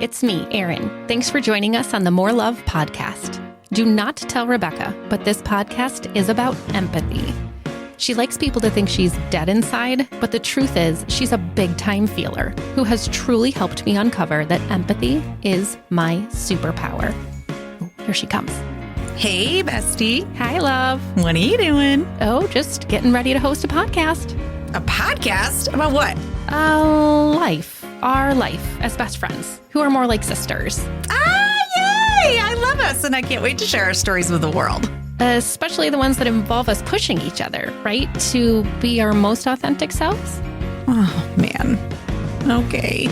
it's me, Erin. Thanks for joining us on the More Love podcast. Do not tell Rebecca, but this podcast is about empathy. She likes people to think she's dead inside, but the truth is she's a big-time feeler who has truly helped me uncover that empathy is my superpower. Oh, here she comes. Hey, bestie. Hi, love. What are you doing? Oh, just getting ready to host a podcast. A podcast? About what? Our life as best friends who are more like sisters. Ah, yay! I love us, and I can't wait to share our stories with the world. Especially the ones that involve us pushing each other, right? To be our most authentic selves. Oh, man. Okay.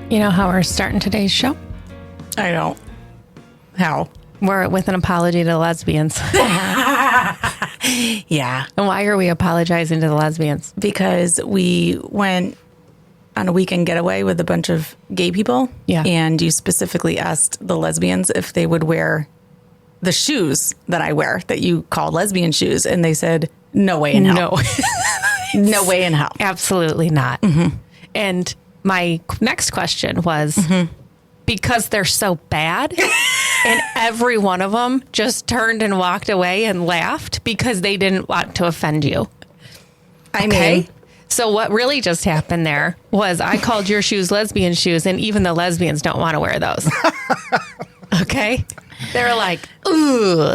You know how we're starting today's show? I don't. How? We're with an apology to the lesbians. Yeah. And why are we apologizing to the lesbians? Because we went on a weekend getaway with a bunch of gay people. Yeah. And you specifically asked the lesbians if they would wear the shoes that I wear, that you call lesbian shoes. And they said, no way in hell. No. No way in hell. Absolutely not. Mm-hmm. And my next question was, because they're so bad, and every one of them just turned and walked away and laughed because they didn't want to offend you. I mean, so what really just happened there was I called your shoes lesbian shoes, and even the lesbians don't want to wear those. Okay? They're like, ooh,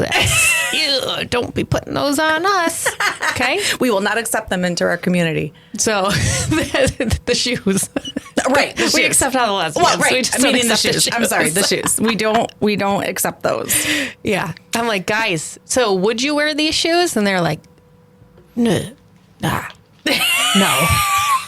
ew, don't be putting those on us. Okay? we will not accept them into our community. So the shoes. Right. The We shoes. accept all the lesbians. Well, right. We just I mean, don't in the accept shoes. I'm sorry, the shoes. We don't accept those. Yeah. I'm like, guys, so would you wear these shoes? And they're like, no. No.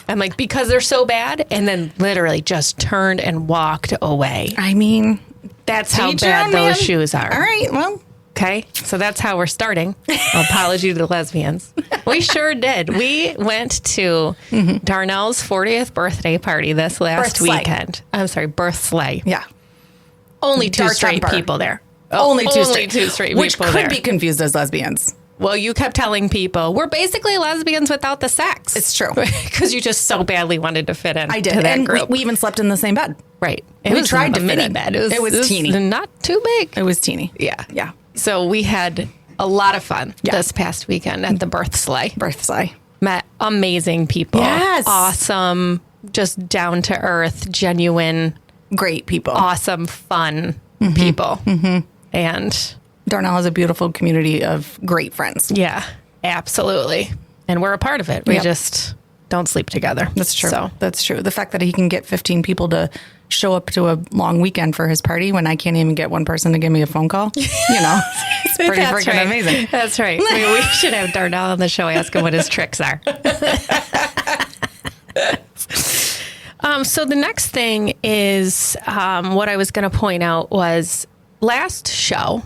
I'm like, because they're so bad, and then literally just turned and walked away. I mean, That's how teach your bad own, those man. shoes are. All right. Well, Okay. So that's how we're starting. Apology to the lesbians. We sure did. We went to Darnell's 40th birthday party this last Birth sleigh. weekend. I'm sorry, birth sleigh. yeah. Only two Dark straight jumper. people there. Only two straight Which people could there. be confused as lesbians. Well, you kept telling people, we're basically lesbians without the sex. It's true. Because you just so badly wanted to fit in. I did. To that And group. we even slept in the same bed. Right. we tried to a fit mini in. bed. It was teeny. Not too big. It was teeny. Yeah. Yeah. So we had a lot of fun Yeah. this past weekend at the birth sleigh. Birth sleigh. Met amazing people. Yes. Awesome, just down to earth, genuine, Great people. awesome, fun people. And Darnell has a beautiful community of great friends. yeah, absolutely. And we're a part of it. We Yep. just don't sleep together. That's true. So That's true. The fact that he can get 15 people to show up to a long weekend for his party when I can't even get one person to give me a phone call, it's pretty That's freaking right. amazing. That's right. We should have Darnell on the show, ask him what his tricks are. So the next thing is what I was going to point out was last show.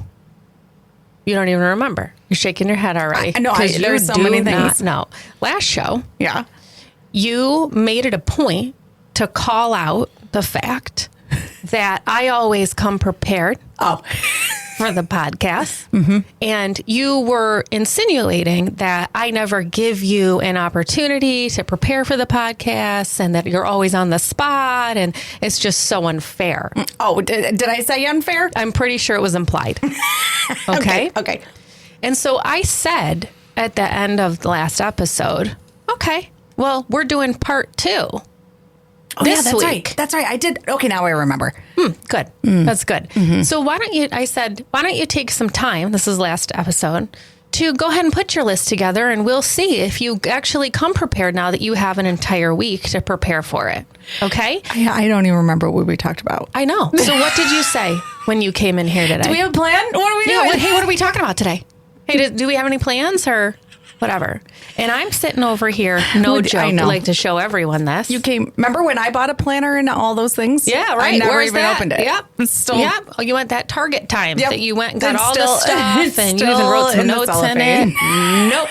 You don't even remember. You're shaking your head already. I know. 'Cause There are you so do many not things. know. Last show, Yeah. you made it a point to call out the fact that I always come prepared Oh, for the podcast. And you were insinuating that I never give you an opportunity to prepare for the podcast and that you're always on the spot and it's just so unfair. oh, did I say unfair? I'm pretty sure it was implied. Okay. Okay. And so I said at the end of the last episode, okay, well, we're doing part 2. Oh, This yeah, that's week. right. That's right. I did. Okay, now I remember. Good. That's good. So why don't you take some time, this is last episode, to go ahead and put your list together and we'll see if you actually come prepared now that you have an entire week to prepare for it. Okay? I don't even remember what we talked about. I know. So what did you say when you came in here today? Do we have a plan? What are we Yeah, doing? hey, what are we talking about today? Hey, do we have any plans or whatever? And I'm sitting over here, no I joke, know. like to show everyone this. You came. Remember when I bought a planner and all those things? Yeah, right. I never Where's even that? opened it. Yep. It's still. Yep. Oh, you went that Target time Yep. that you went and got It's all still- the stuff it's and you even still wrote some in the notes in cellophane. it. Nope.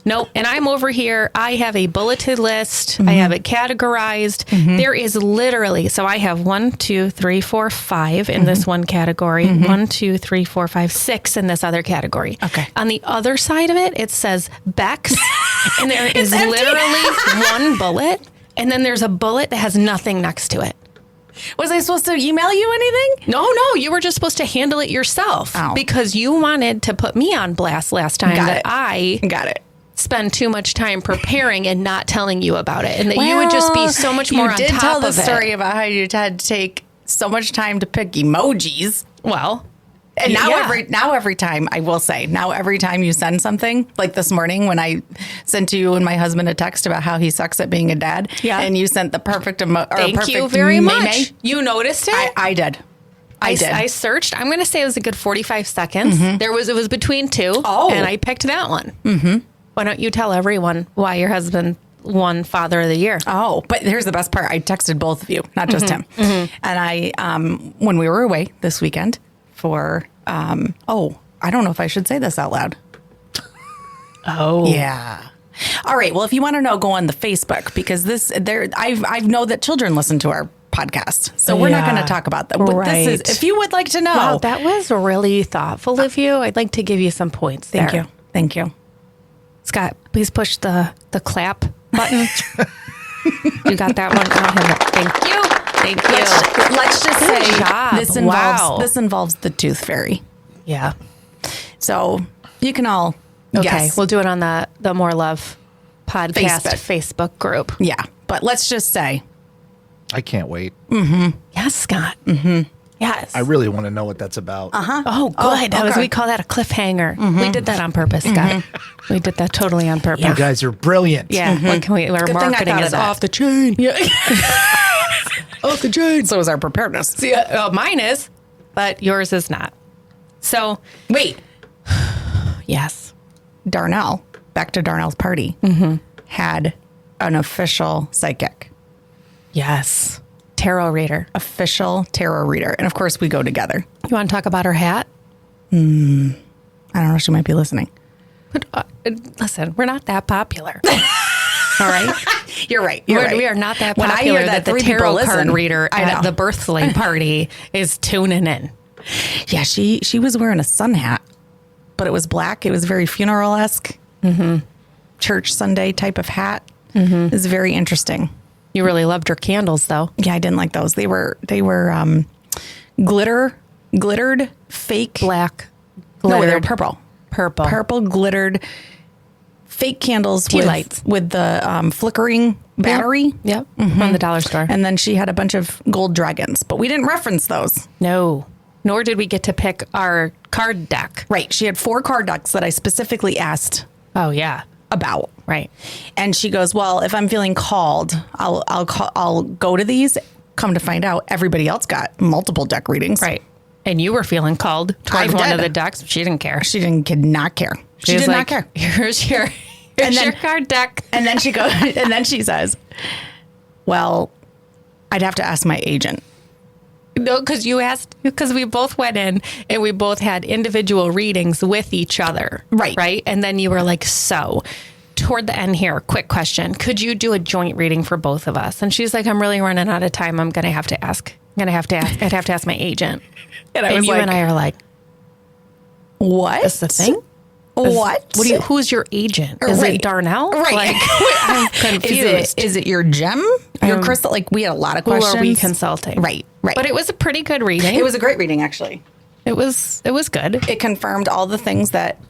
Nope. And I'm over here. I have a bulleted list. I have it categorized. There is literally, so I have 1, 2, 3, 4, 5 in this one category. 1, 2, 3, 4, 5, 6 in this other category. Okay. On the other side of it, it says Bex And there is literally one bullet, and then there's a bullet that has nothing next to it. Was I supposed to email you anything? No, you were just supposed to handle it yourself because you wanted to put me on blast last time I got it. spend too much time preparing and not telling you about it, and that you would just be so much more on top of it. You did tell the story about how you had to take so much time to pick emojis. Well, and now every time, I will say, every time you send something, like this morning when I sent you and my husband a text about how he sucks at being a dad, and you sent the perfect Thank you very much. You noticed it? I did. I did. I searched. I'm going to say it was a good 45 seconds. It was between two, and I picked that one. Mm-hmm. Why don't you tell everyone why your husband won Father of the Year? Oh, but here's the best part. I texted both of you, not just him. Mm-hmm. And I, when we were away this weekend, for, I don't know if I should say this out loud. Oh. Yeah. All right. Well, if you want to know, go on the Facebook because I know that children listen to our podcast. So we're not going to talk about that. But right. if you would like to know. Wow, that was really thoughtful of you. I'd like to give you some points there. Thank you. Scott, please push the clap button. You got that one? I don't have it. Thank you. Let's just Good say job. this involves the tooth fairy. Yeah. So you can all guess. We'll do it on the More Love podcast Facebook group. Yeah. But let's just say. I can't wait. Mm-hmm. Yes, Scott. Mm-hmm. Yes. I really want to know what that's about. Uh-huh. Oh, good. We call that a cliffhanger. Mm-hmm. We did that on purpose, Scott. Mm-hmm. We did that totally on purpose. You guys are brilliant. Yeah. Mm-hmm. Our marketing is off the chain. Yeah. Off the chain. So is our preparedness. See, mine is, but yours is not. So wait. Yes. Darnell, back to Darnell's party, had an official psychic. Yes. Tarot reader. Official tarot reader. And of course, we go together. You want to talk about her hat? I don't know. She might be listening. But, listen, we're not that popular. All right? You're right. We are not that popular that the tarot card reader at the birthday party is tuning in. Yeah, she was wearing a sun hat, but it was black. It was very funeral-esque. Mm-hmm. Church Sunday type of hat. Mm-hmm. It was very interesting. You really loved her candles, though. Yeah, I didn't like those. They were glittered, fake. Black. Glittered. No, they were purple. Purple glittered fake candles lights with the flickering battery. Yep. Mm-hmm. From the dollar store. And then she had a bunch of gold dragons, but we didn't reference those. No. Nor did we get to pick our card deck. Right. She had 4 card decks that I specifically asked. Oh, yeah. About. Right. And she goes, well, if I'm feeling called, I'll go to these. Come to find out, everybody else got multiple deck readings. Right. And you were feeling called toward one of the decks. She didn't care. She did not care. She did not care. Here's your card deck. And then she goes, and then she says, well, I'd have to ask my agent. No, because we both went in and we both had individual readings with each other. Right. Right. And then you were like, so toward the end here, quick question. Could you do a joint reading for both of us? And she's like, I'm really running out of time. I'd have to ask my agent. And you and I are like, what? Is the thing? What? Who's your agent? Is it Darnell? Right. Like, I'm confused. Is it your gem? Your crystal? Like, we had a lot of questions. Who are we consulting? Right. But it was a pretty good reading. It was a great reading, actually. It was good. It confirmed all the things that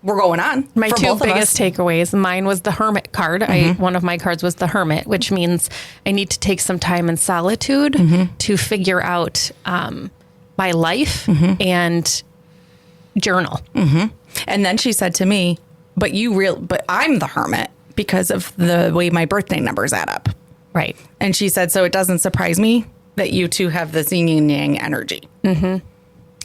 were going on. My 2 biggest takeaways. Mine was the Hermit card. One of my cards was the Hermit, which means I need to take some time in solitude to figure out my life and journal. And then she said to me, but I'm the Hermit because of the way my birthday numbers add up. Right. And she said, so it doesn't surprise me that you two have this yin and yang energy. Mm-hmm.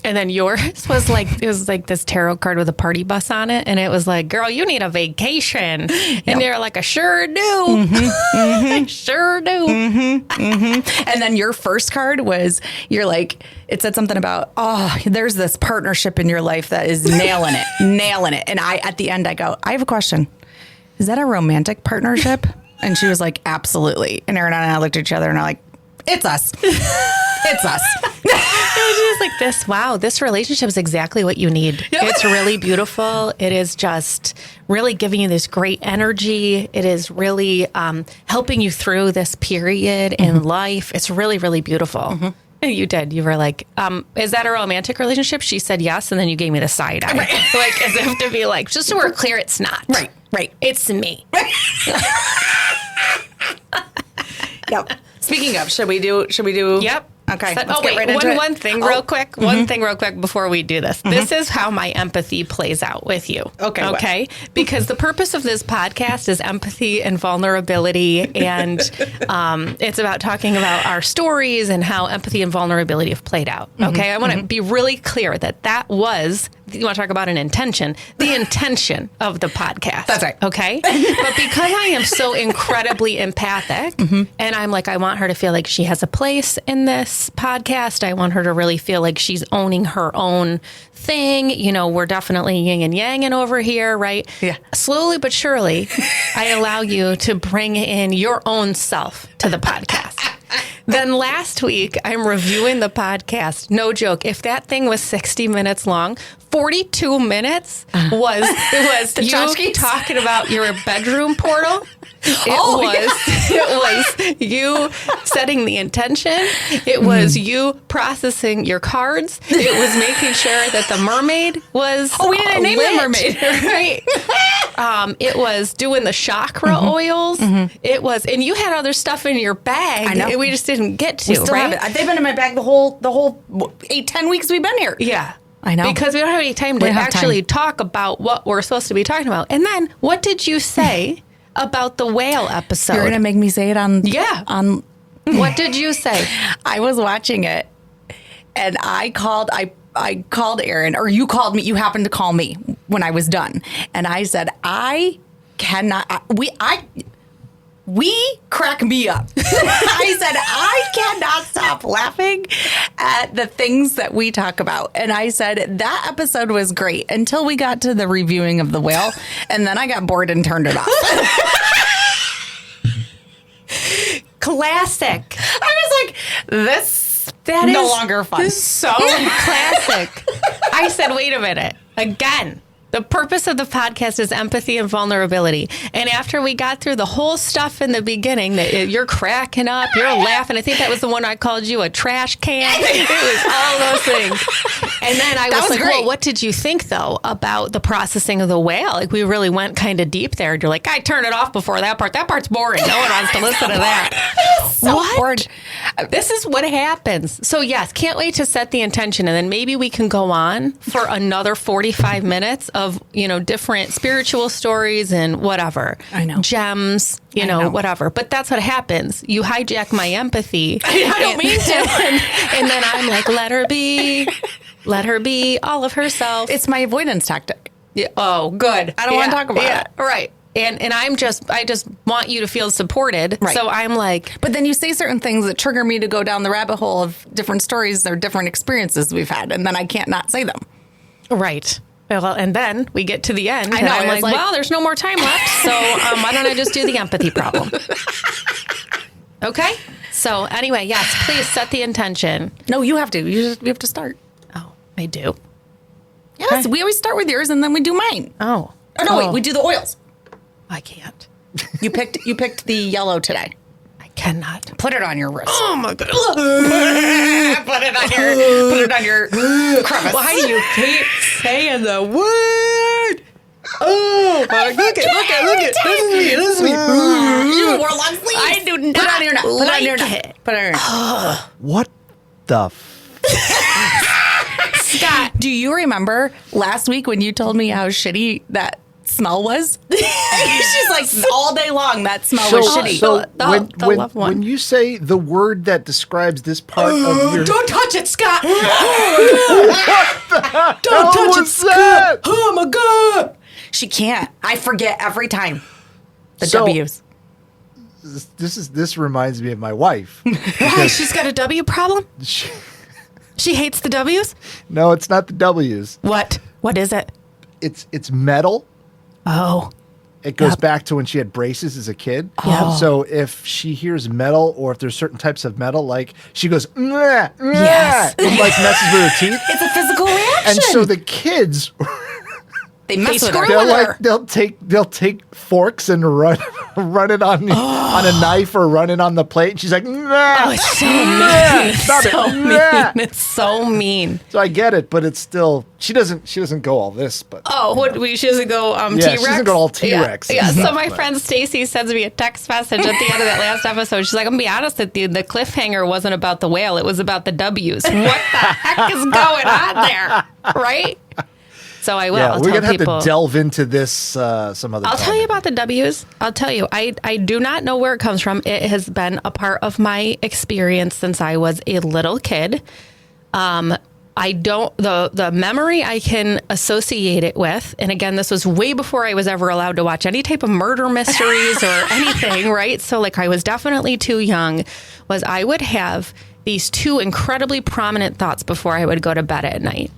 And then yours was like, it was like this tarot card with a party bus on it. And it was like, girl, you need a vacation. And they're like, I sure do. I sure do. And then your first card was, it said something about, there's this partnership in your life that is nailing it. And at the end, I go, I have a question. Is that a romantic partnership? And she was like, absolutely. And Erin and I looked at each other and I'm like, it's us. It's us. It was just like this. Wow, this relationship is exactly what you need. It's really beautiful. It is just really giving you this great energy. It is really helping you through this period in life. It's really, really beautiful. And you did. You were like, is that a romantic relationship? She said yes. And then you gave me the side eye. Right. Like as if to be like, just so we're clear, it's not. Right. It's me. Yep. Speaking of, should we do? Yep. Okay. Oh, wait. One thing real quick. One thing real quick before we do this. This is how my empathy plays out with you. Okay. Because the purpose of this podcast is empathy and vulnerability. And it's about talking about our stories and how empathy and vulnerability have played out. Okay. I want to be really clear that was, you want to talk about an intention, the intention of the podcast. That's right. Okay. But because I am so incredibly empathic and I'm like, I want her to feel like she has a place in this podcast. I want her to really feel like she's owning her own thing. You know, we're definitely yin and yanging over here, right? Yeah. Slowly but surely, I allow you to bring in your own self to the podcast. Then last week, I'm reviewing the podcast. No joke. If that thing was 60 minutes long, 42 minutes was you talking about your bedroom portal. It was you setting the intention. It was you processing your cards. It was making sure that the mermaid was we didn't name the mermaid. Right? It was doing the chakra oils. It was, and you had other stuff in your bag. I know. We just didn't get to. We still have it. They've been in my bag the whole 10 weeks we've been here. Yeah. I know. Because we don't have any time to actually talk about what we're supposed to be talking about. And then what did you say about the whale episode? You're going to make me say it on... Yeah. On. What did you say? I was watching it and I called Erin, or you called me. You happened to call me when I was done. And I said, I cannot... We crack me up. I said, I cannot stop laughing at the things that we talk about. And I said, that episode was great until we got to the reviewing of the whale. And then I got bored and turned it off. Classic. I was like, that is no longer fun. This is so classic. I said, wait a minute. Again. The purpose of the podcast is empathy and vulnerability. And after we got through the whole stuff in the beginning, that you're cracking up, you're laughing. I think that was the one I called you a trash can. It was all those things. And then I was like, great. Well, what did you think, though, about the processing of the whale? Like, we really went kind of deep there. And you're like, I turned it off before that part. That part's boring. No one wants to listen to that. So bored. This is what happens. So, yes, can't wait to set the intention. And then maybe we can go on for another 45 minutes of, different spiritual stories and whatever. I know. Gems, whatever. But that's what happens. You hijack my empathy. I don't mean to. And then I'm like, let her be all of herself. It's my avoidance tactic. Yeah. Oh, good. I don't want to talk about it. Right. And I just want you to feel supported. Right. So I'm like. But then you say certain things that trigger me to go down the rabbit hole of different stories or different experiences we've had. And then I can't not say them. Right. Well, and then we get to the end. I know. And I'm like, well, there's no more time left. So why don't I just do the empathy problem? Okay. So anyway, yes, please set the intention. No, you have to. You have to start. Oh, I do. Yes, okay. We always start with yours and then we do mine. Oh. Wait, we do the oils. I can't. You picked the yellow today. I cannot. Put it on your wrist. Oh my God. Put it on your crevice. Why do you keep saying the word? Oh, look it. This is me. You wore long sleeves. I do not Put it on your neck. Put it on your like neck. Put it on your neck. What the Scott, do you remember last week when you told me how shitty that smell was? She's like, all day long, that smell was shitty. So when you say the word that describes this part of your... Don't touch it, Scott! Don't touch it, Scott! Oh my God! She can't. I forget every time. The So- W's. This reminds me of my wife. Why? She's got a W problem? She hates the W's? No, it's not the W's. What? What is it? It's metal. Oh. it goes back to when she had braces as a kid. Oh. So if she hears metal or if there's certain types of metal, like she goes, "Mwah, mwah," Yes. it like messes with her teeth. It's a physical reaction. And so the kids, they mess with her. they'll take forks and run it on a knife or run it on the plate. And she's like, "Mwah, Oh, it's so mean. It's stop it, so mwah." mean. It's so mean. So I get it, but it's still she doesn't go all this, but She doesn't go T-Rex? she doesn't go all T-Rex. Yeah. and So stuff, my but- friend Stacy sends me a text message at the end of that last episode. She's like, I'm gonna be honest with you, the cliffhanger wasn't about the whale, it was about the W's. What the heck is going on there? Right? So I will. Yeah, I'll we're tell gonna have people. to delve into this some other I'll time. tell you about the W's. I'll tell you. I do not know where it comes from. It has been a part of my experience since I was a little kid. I don't the memory I can associate it with, and again, this was way before I was ever allowed to watch any type of murder mysteries or anything, right? So like I was definitely too young, was I would have these two incredibly prominent thoughts before I would go to bed at night.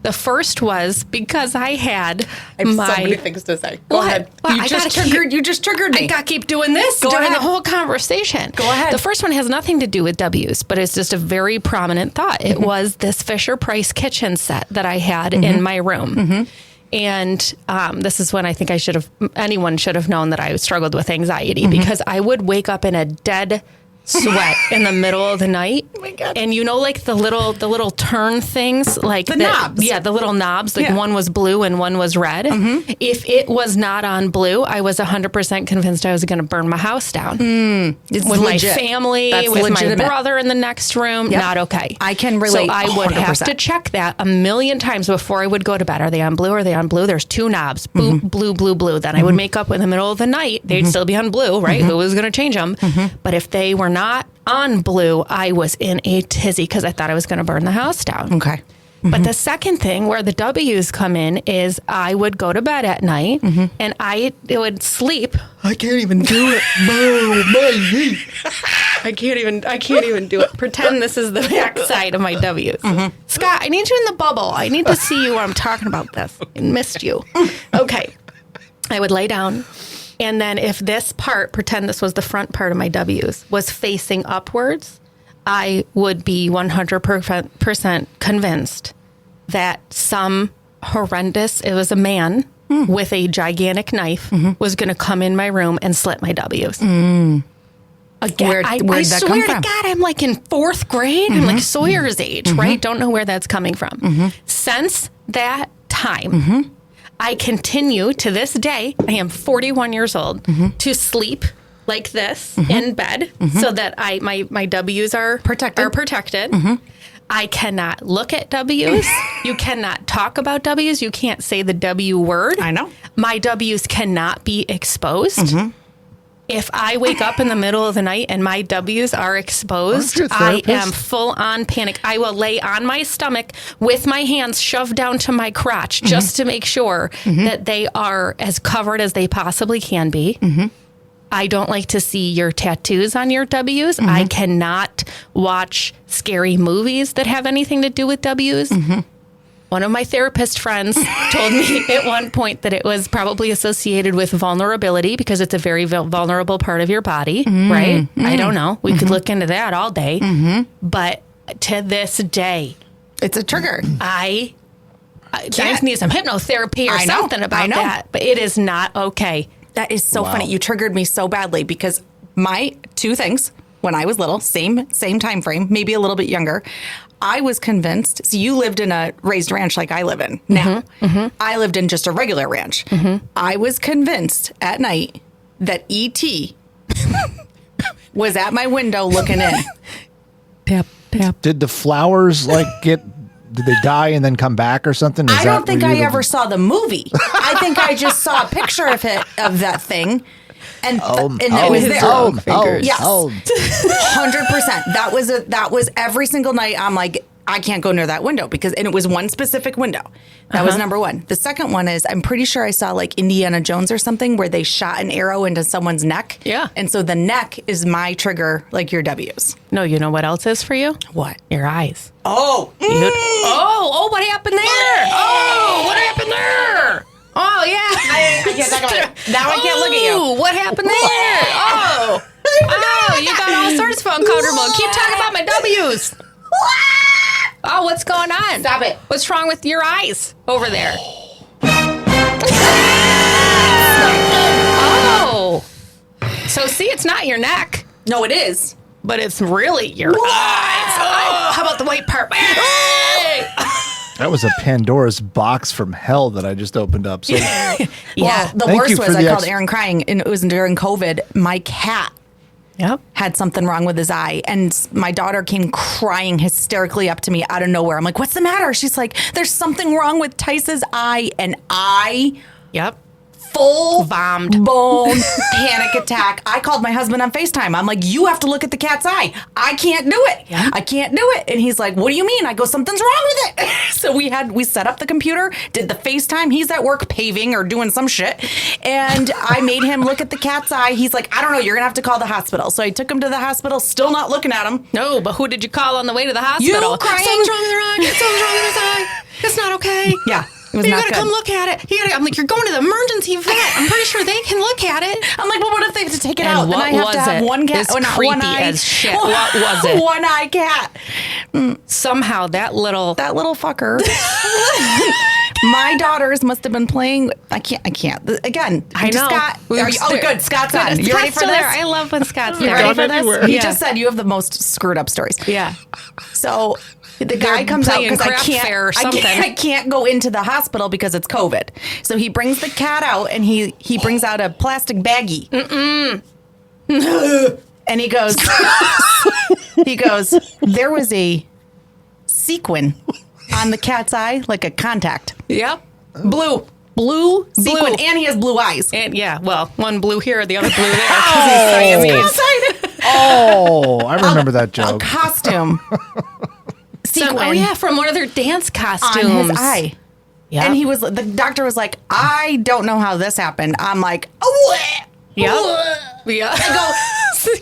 The first was because I had I have so many things to say. Go ahead. Well, You just triggered me. I got to keep doing this Go during ahead. the whole conversation. Go ahead. The first one has nothing to do with W's, but it's just a very prominent thought. It was this Fisher-Price kitchen set that I had in my room. And this is when I think anyone should have known that I struggled with anxiety because I would wake up in a dead sweat in the middle of the night. Oh my God. And you know, like the little turn things, like The knobs. Yeah, the little knobs. Like Yeah. one was blue and one was red. If it was not on blue, I was 100% convinced I was going to burn my house down. It's With legit. my family, That's with legitimate. my brother in the next room, Yep. not okay. I can relate So I would have 100%. to check that a million times before I would go to bed. Are they on blue? Are they on blue? There's two knobs, blue, blue, blue, blue. Then I would make up in the middle of the night. They'd still be on blue, right? Who was going to change them? But if they were not on blue, I was in a tizzy because I thought I was going to burn the house down. Okay. But the second thing where the W's come in is I would go to bed at night and I would sleep. I can't even do it. I can't even do it. Pretend this is the back side of my W's. Scott, I need you in the bubble. I need to see you when I'm talking about this. I missed you. Okay. I would lay down. And then if this part, pretend this was the front part of my W's, was facing upwards, I would be 100% convinced that some horrendous, it was a man with a gigantic knife, was going to come in my room and slit my W's. Again, Where'd I that come swear from? to God, I'm like in fourth grade. I'm like Sawyer's age, right? Don't know where that's coming from. Since that time, I continue to this day, I am 41 years old, to sleep like this in bed so that my W's are protected. I cannot look at W's. You cannot talk about W's. You can't say the W word. I know. My W's cannot be exposed. If I wake up in the middle of the night and my W's are exposed, Aren't you a I therapist? am full on panic. I will lay on my stomach with my hands shoved down to my crotch just to make sure that they are as covered as they possibly can be. I don't like to see your tattoos on your W's. I cannot watch scary movies that have anything to do with W's. One of my therapist friends told me at one point that it was probably associated with vulnerability because it's a very vulnerable part of your body, right? I don't know. We could look into that all day. But to this day, It's a trigger. I just need some hypnotherapy or I know. something about I know. that. But it is not okay. That is so funny. You triggered me so badly because my two things when I was little, same time frame, maybe a little bit younger. I was convinced. So you lived in a raised ranch like I live in now. I lived in just a regular ranch. I was convinced at night that E.T. was at my window looking in. Tap, tap. Did the flowers did they die and then come back or something? I don't think I ever saw the movie. I think I just saw a picture of that thing. And it was there. Yes. 100%. That was every single night. I'm like, I can't go near that window and it was one specific window. That was number one. The second one is I'm pretty sure I saw like Indiana Jones or something where they shot an arrow into someone's neck. Yeah. And so the neck is my trigger, like your W's. No, you know what else is for you? What? Your eyes. Oh. Oh, what happened there? Oh, what happened there? Oh, yeah. can't talk about it. Now I can't look at you. What happened there? Oh, you got all sorts of uncomfortable. Keep talking about my W's. Oh, what's going on? Stop it. What's wrong with your eyes over there? Oh. So see, it's not your neck, No, it is. but it's really your eyes. Oh, how about the white part? Hey! That was a Pandora's box from hell that I just opened up. So Yeah. Well, the Thank worst you for was I the called Erin crying, and it was during COVID. My cat Yep. had something wrong with his eye, and my daughter came crying hysterically up to me out of nowhere. I'm like, what's the matter? She's like, there's something wrong with Tice's eye, and I Yep. full Bombed. bone panic attack. I called my husband on FaceTime. I'm like, you have to look at the cat's eye. I can't do it. Yeah. I can't do it. And he's like, what do you mean? I go, something's wrong with it. So we set up the computer, did the FaceTime. He's at work paving or doing some shit. And I made him look at the cat's eye. He's like, I don't know. You're going to have to call the hospital. So I took him to the hospital, still not looking at him. No, but who did you call on the way to the hospital? You crying. Something's wrong with your eye. Something's wrong with his eye. It's not okay. Yeah. It was You not gotta good. come look at it. I'm like, you're going to the emergency vet. I'm pretty sure they can look at it. I'm like, well, what if they have to take it And out? Then what I have was to have it? one cat. It's not creepy one eye. as shit. What was it? One eye cat. Somehow that little That little fucker. My daughters must have been playing. I can't. Again, I know. Scott. Good. Scott's on. Good. You ready for Scott's this? there. I love when Scott's You there. ready for everywhere. this? He Yeah. just said you have the most screwed up stories. Yeah. So the guy comes out playing because I craft fair or can't. something. I can't go into the hospital because it's COVID. So he brings the cat out and he brings out a plastic baggie. And he goes. There was a sequin on the cat's eye, like a contact. Yep. Blue sequin, and he has blue eyes. And yeah, well, one blue here, the other blue there. 'Cause he's Siamese. oh, I remember that A joke. costume sequin Oh yeah, from one of their dance costumes. on his eye. Yeah. And the doctor was like, I don't know how this happened. I'm like, oh, Yep. Yeah. I go,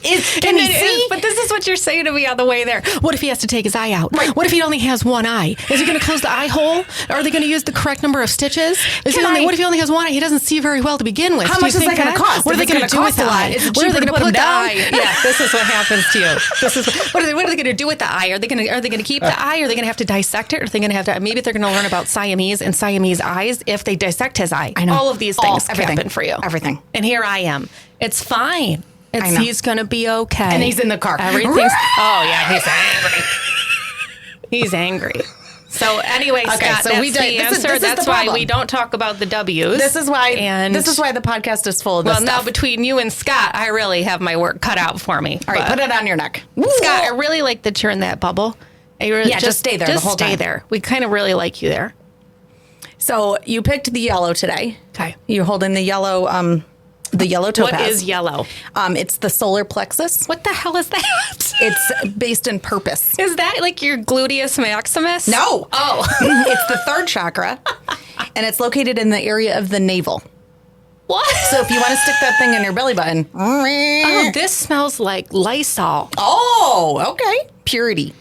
can he see? But this is what you're saying to me on the way there. What if he has to take his eye out? Right. What if he only has one eye? Is he going to close the eye hole? Are they going to use the correct number of stitches? What if he only has one eye? He doesn't see very well to begin with. How Do much you is think that going to cost? What are they If going to it's do gonna with the cost a lot, eye? is it What are they cheaper to going to put put him the down? eye? Yeah, this is what happens to you. This is what are they going to do with the eye? Are they going to keep the eye? Are they going to have to dissect it? Or are they going to have to? Maybe they're going to learn about Siamese and Siamese eyes if they dissect his eye. I know. All of these things Everything. happen for you. Everything. And here I am. It's fine. I know. He's going to be okay. And he's in the car. Everything's. Oh, yeah, he's angry. He's angry. So anyway, Okay, Scott, so that's we did- the this is- answer. this is That's the why problem. we don't talk about the W's. This is why the podcast is full of this Well, now stuff. between you and Scott, I really have my work cut out for me. All right, But, put it on your neck. Scott, I really like that you're in that bubble. Yeah, just stay there the whole stay time. there. We kind of really like you there. So you picked the yellow today. Okay. You're holding the yellow topaz. What is yellow? It's the solar plexus. What the hell is that? It's based in purpose. Is that like your gluteus maximus? No. Oh. It's the third chakra, and it's located in the area of the navel. What? So if you want to stick that thing in your belly button. Oh, this smells like Lysol. Oh, okay. Purity.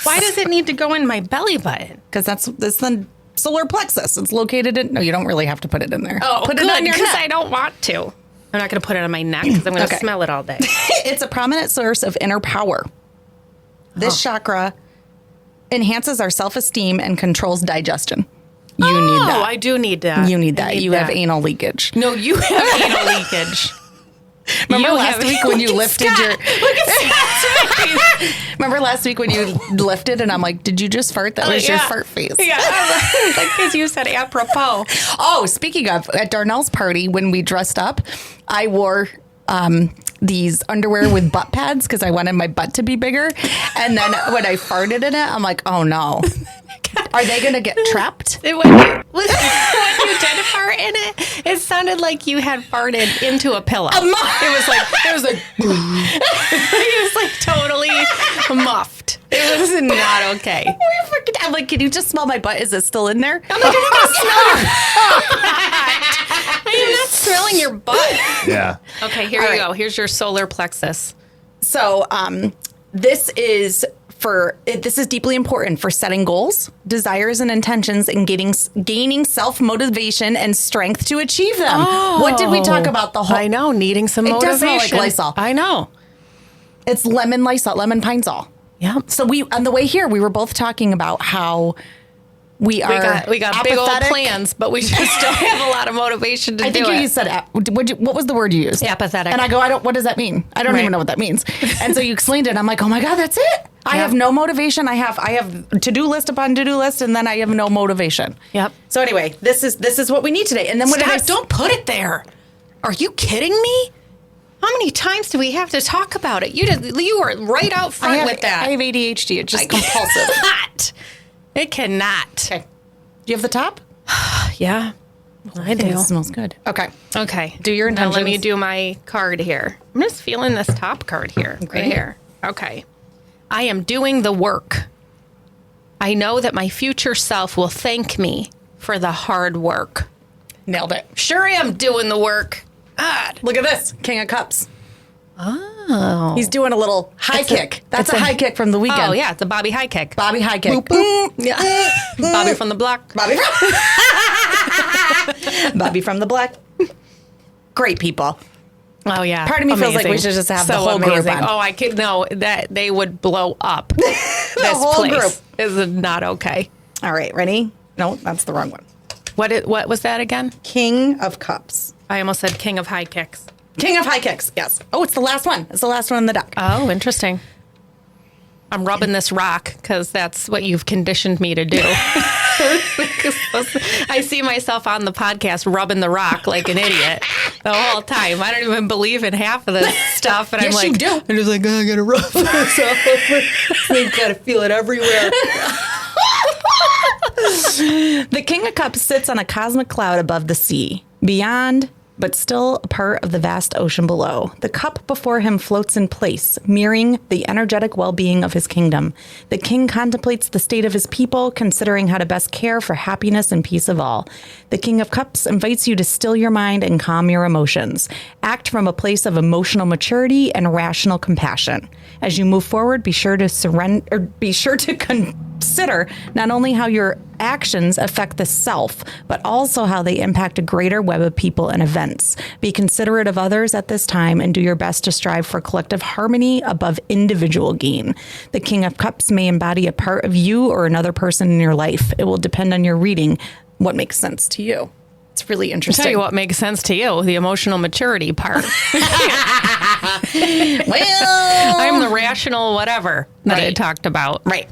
Why does it need to go in my belly button? Because that's the solar plexus. It's located in. No, you don't really have to put it in there. Oh, put good, it on your because neck. I don't want to. I'm not going to put it on my neck because I'm going to Okay. smell it all day. It's a prominent source of inner power. This chakra enhances our self-esteem and controls digestion. You need that. I do need that. You need that. I You have anal leakage. No, you have anal leakage. Remember You last have- week when you Look at lifted Scott. your... Look at Scott's face. Remember last week when you lifted and I'm like, did you just fart? That was your Yeah. fart face. Yeah, because you said apropos. Oh, speaking of, at Darnell's party, when we dressed up, I wore these underwear with butt pads because I wanted my butt to be bigger. And then when I farted in it, I'm like, oh no. Are they going to get trapped? When you did fart in it, it sounded like you had farted into a pillow. It was like totally muffed. It was not okay. I'm like, can you just smell my butt? Is it still in there? I'm like, I am not smelling your butt. Yeah. Okay, here All you right. go. Here's your solar plexus. So this is this is deeply important for setting goals, desires, and intentions, and gaining self-motivation and strength to achieve them. Oh, what did we talk about? The whole I know, needing some It motivation. does smell like Lysol. I know. It's lemon Lysol, lemon pine sol. Yeah. So on the way here, we were both talking about how we got big old plans, but we just don't have a lot of motivation to do it. I think you said, what was the word you used? Apathetic. And I go, what does that mean? I don't even know what that means. And so you explained it. I'm like, oh my God, that's it. I have no motivation. I have to-do list upon to-do list, and then I have no motivation. Yep. So anyway, this is what we need today. And then Don't put it there. Are you kidding me? How many times do we have to talk about it? You were right out front with that. I have ADHD. It's just compulsive. It cannot. Okay. Do you have the top? Yeah. I do. It smells good. Okay. Okay. Do your Now intentions. let me do my card here. I'm just feeling this top card here. Right here. Okay. I am doing the work. I know that my future self will thank me for the hard work. Nailed it. Sure am doing the work. God. Look at this. King of Cups. Oh. He's doing a little high kick. That's a high kick from the weekend. Oh, yeah. It's a Bobby high kick. Bobby high kick. Yeah. Bobby from the block. Bobby from the block. Great people. Oh, yeah. Part of me feels like we should just have the whole group on. Oh, I could. No, that they would blow up. This whole place group. is not okay. All right, ready? No, that's the wrong one. What was that again? King of Cups. I almost said king of high kicks. King of high kicks, yes. Oh, it's the last one. It's the last one in the deck. Oh, interesting. I'm rubbing this rock because that's what you've conditioned me to do. I see myself on the podcast rubbing the rock like an idiot the whole time. I don't even believe in half of this stuff. And Yes, I'm like, you do. I'm just like, I gotta rub this all over. I gotta feel it everywhere. The King of Cups sits on a cosmic cloud above the sea, beyond, but still a part of the vast ocean below. The cup before him floats in place, mirroring the energetic well-being of his kingdom. The king contemplates the state of his people, considering how to best care for happiness and peace of all. The King of Cups invites you to still your mind and calm your emotions. Act from a place of emotional maturity and rational compassion. As you move forward, be sure to consider not only how your actions affect the self, but also how they impact a greater web of people and events. Be considerate of others at this time and do your best to strive for collective harmony above individual gain. The King of Cups may embody a part of you or another person in your life. It will depend on your reading what makes sense to you. It's really interesting. Tell you what makes sense to you, the emotional maturity part. Well, I'm the rational whatever that I Right. talked about. right.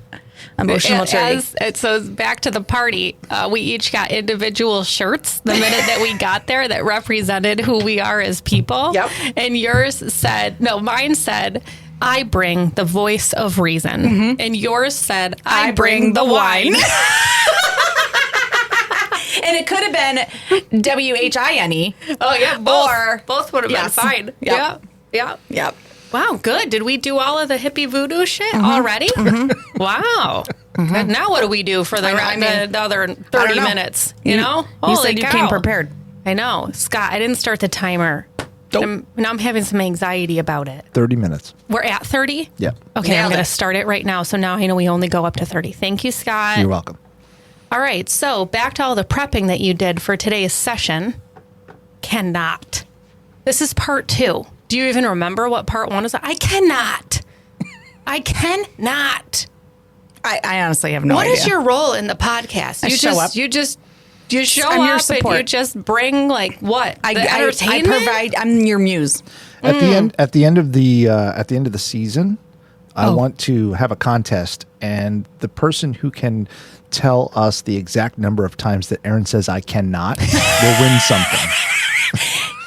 Emotional maturity. So back to the party, we each got individual shirts the minute that we got there that represented who we are as people. Yep. And mine said, I bring the voice of reason. Mm-hmm. And yours said, I bring the wine. And it could have been WHINE. Oh, yeah. Both would have Yes. been fine. Yep. Yeah. Yep. Wow, good. Did we do all of the hippie voodoo shit already? Mm-hmm. Wow. Good. Now what do we do for the other 30 minutes? You know? You Holy said you cow. came prepared. I know. Scott, I didn't start the timer. Now I'm having some anxiety about it. 30 minutes. We're at 30? Yeah. Okay, Nailed I'm going it. to start it right now. So now I know we only go up to 30. Thank you, Scott. You're welcome. All right, so back to all the prepping that you did for today's session. Cannot. This is part 2. Do you even remember what part 1 was? I cannot. I cannot. I honestly have no What idea. is your role in the podcast? I show up. You show I'm your up and support. you just bring like what? I entertainment? provide. I'm your muse. At the end of the season, I want to have a contest, and the person who can tell us the exact number of times that Erin says I cannot will win something.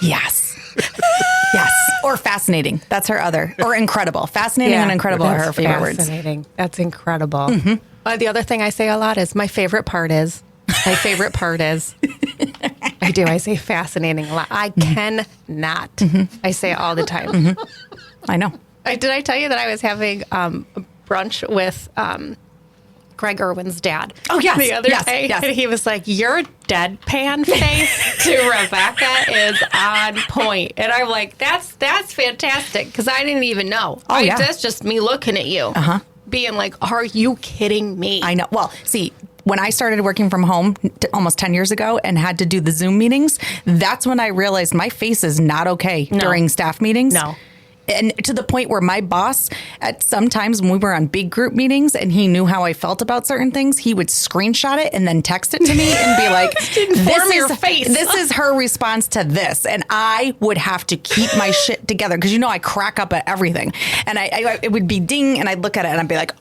Yes. Yes. Or fascinating. That's her other. Or incredible. Fascinating and incredible are her favorite words. Fascinating. That's incredible. Mm-hmm. The other thing I say a lot is my favorite part is. I do. I say fascinating a lot. I cannot. Mm-hmm. I say it all the time. Mm-hmm. I know. Did I tell you that I was having brunch with Greg Irwin's dad? Oh, yes. The other day. Yes. And he was like, your deadpan face to Rebecca is on point. And I'm like, that's fantastic because I didn't even know. Oh, yeah. That's just me looking at you. Uh-huh. being like, are you kidding me? I know. Well, see, when I started working from home almost 10 years ago and had to do the Zoom meetings, that's when I realized my face is not okay during staff meetings. No. And to the point where my boss, at sometimes when we were on big group meetings and he knew how I felt about certain things, he would screenshot it and then text it to me and be like, this is her response to this. And I would have to keep my shit together because, I crack up at everything. And it would be ding and I'd look at it and I'd be like, in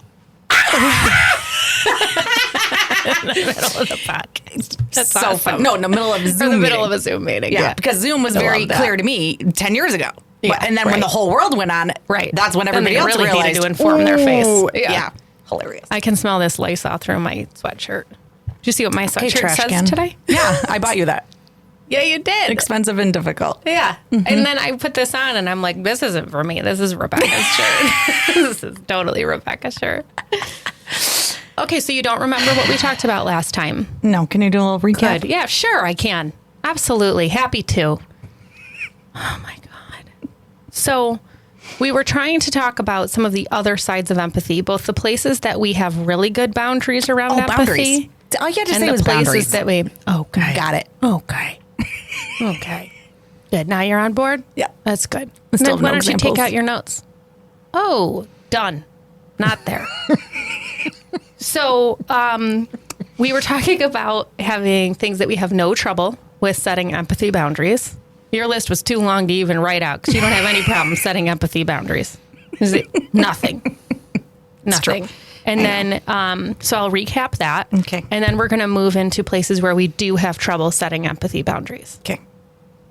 the middle of the podcast. That's so awesome. fun. No, in the middle of a Zoom in the meeting. middle of a Zoom meeting. Yeah, because Zoom was very clear to me 10 years ago. Yeah, and then when the whole world went on, that's when everybody else really realized needed to inform their face. Yeah. Hilarious. I can smell this Lysol through my sweatshirt. Did you see what my sweatshirt trash says can. today? Yeah, I bought you that. Yeah, you did. Expensive and difficult. Yeah. And then I put this on and I'm like, this isn't for me. This is Rebecca's shirt. This is totally Rebecca's shirt. Okay, so you don't remember what we talked about last time? No, can you do a little recap? Good. Yeah, sure, I can. Absolutely. Happy to. Oh, my God. So we were trying to talk about some of the other sides of empathy, both the places that we have really good boundaries around empathy. Boundaries. All you had to and say the was places boundaries. that we... Okay. Got it. Okay. Okay. Good. Now you're on board? Yeah. That's good. Still Then why no don't you examples. take out your notes? Oh, done. Not there. So we were talking about having things that we have no trouble with setting empathy boundaries. Your list was too long to even write out because you don't have any problem setting empathy boundaries. Is it nothing? Nothing. True. And then, so I'll recap that. Okay. And then we're going to move into places where we do have trouble setting empathy boundaries. Okay.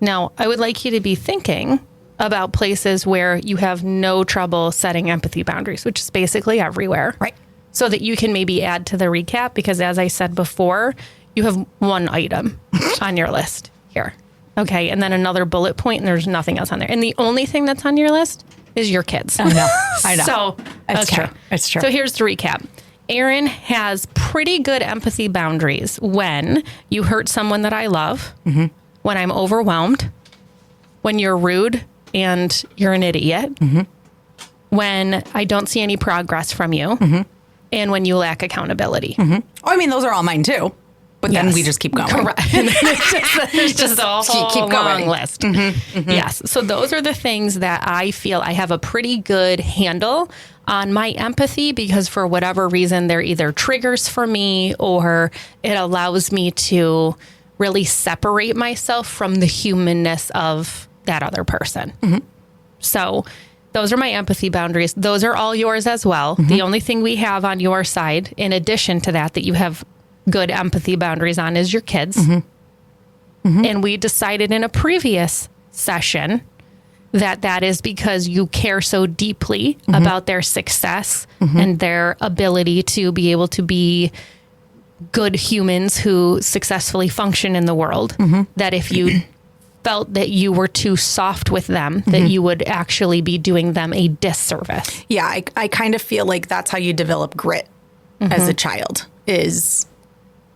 Now, I would like you to be thinking about places where you have no trouble setting empathy boundaries, which is basically everywhere. Right. So that you can maybe add to the recap, because as I said before, you have one item on your list here. Okay. And then another bullet point, and there's nothing else on there. And the only thing that's on your list is your kids. I know. I know. So, It's okay. true. It's true. So here's the recap. Erin has pretty good empathy boundaries when you hurt someone that I love, when I'm overwhelmed, when you're rude and you're an idiot, when I don't see any progress from you, and when you lack accountability. Oh, I mean, those are all mine too. But then Yes. we just keep going. Correct. There's just a whole keep long going. list. Yes. So those are the things that I feel I have a pretty good handle on my empathy, because for whatever reason, they're either triggers for me or it allows me to really separate myself from the humanness of that other person. So those are my empathy boundaries. Those are all yours as well. The only thing we have on your side, in addition to that you have good empathy boundaries on, is your kids. And we decided in a previous session that is because you care so deeply about their success and their ability to be able to be good humans who successfully function in the world, that if you felt that you were too soft with them, that you would actually be doing them a disservice. Yeah, I kind of feel like that's how you develop grit as a child is...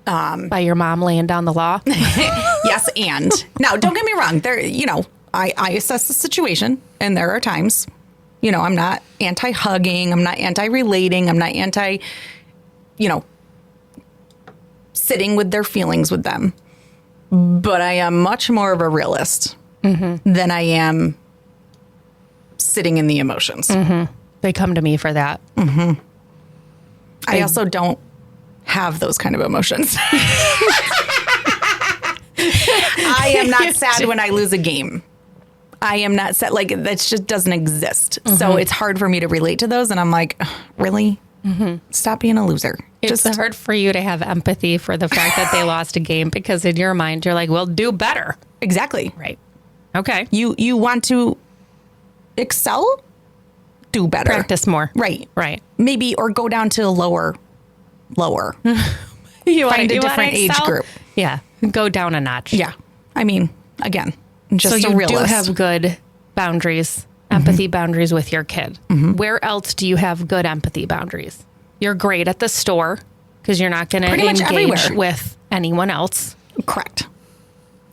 By your mom laying down the law. Yes, and now don't get me wrong. There, I assess the situation, and there are times, I'm not anti-hugging, I'm not anti-relating, I'm not anti, sitting with their feelings with them. But I am much more of a realist than I am sitting in the emotions. They come to me for that. I also don't have those kind of emotions. I am not sad when I lose a game. I am not sad. Like, that just doesn't exist. So it's hard for me to relate to those. And I'm like, really? Stop being a loser. It's hard for you to have empathy for the fact that they lost a game, because in your mind, you're like, well, do better. Exactly. Right. Okay. You want to excel? Do better. Practice more. Right. Right. Maybe, or go down to lower. You Find a different age group. Yeah. Go down a notch. Yeah. I mean, again, just So a you realist. do have good boundaries, empathy boundaries with your kid. Where else do you have good empathy boundaries? You're great at the store because you're not going to Pretty much engage everywhere. with anyone else. Correct.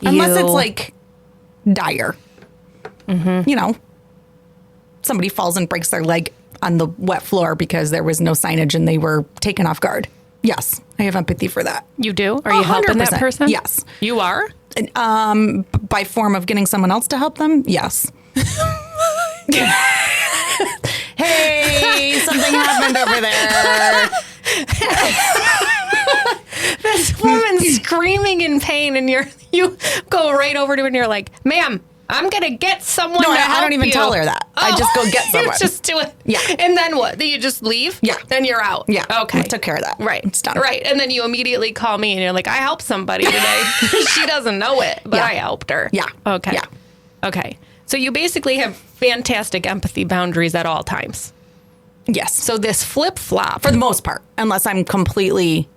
Unless it's You- like dire. Somebody falls and breaks their leg. on the wet floor because there was no signage and they were taken off guard. Yes, I have empathy for that. You do? Are you helping that 100%. person? Yes. You are? By form of getting someone else to help them? Yes. Hey, something happened over there. This woman's screaming in pain, and you go right over to her and you're like, ma'am, I'm going to get someone No, to help I don't even you. tell her that. I just go get someone. You just do it. Yeah. And then what? Then you just leave? Yeah. Then you're out? Yeah. Okay. I took care of that. Right. It's done. Right. And then you immediately call me and you're like, I helped somebody today. She doesn't know it, but Yeah. I helped her. Yeah. Okay. Yeah. Okay. So you basically have fantastic empathy boundaries at all times. Yes. So this flip-flop. For the most part, unless I'm completely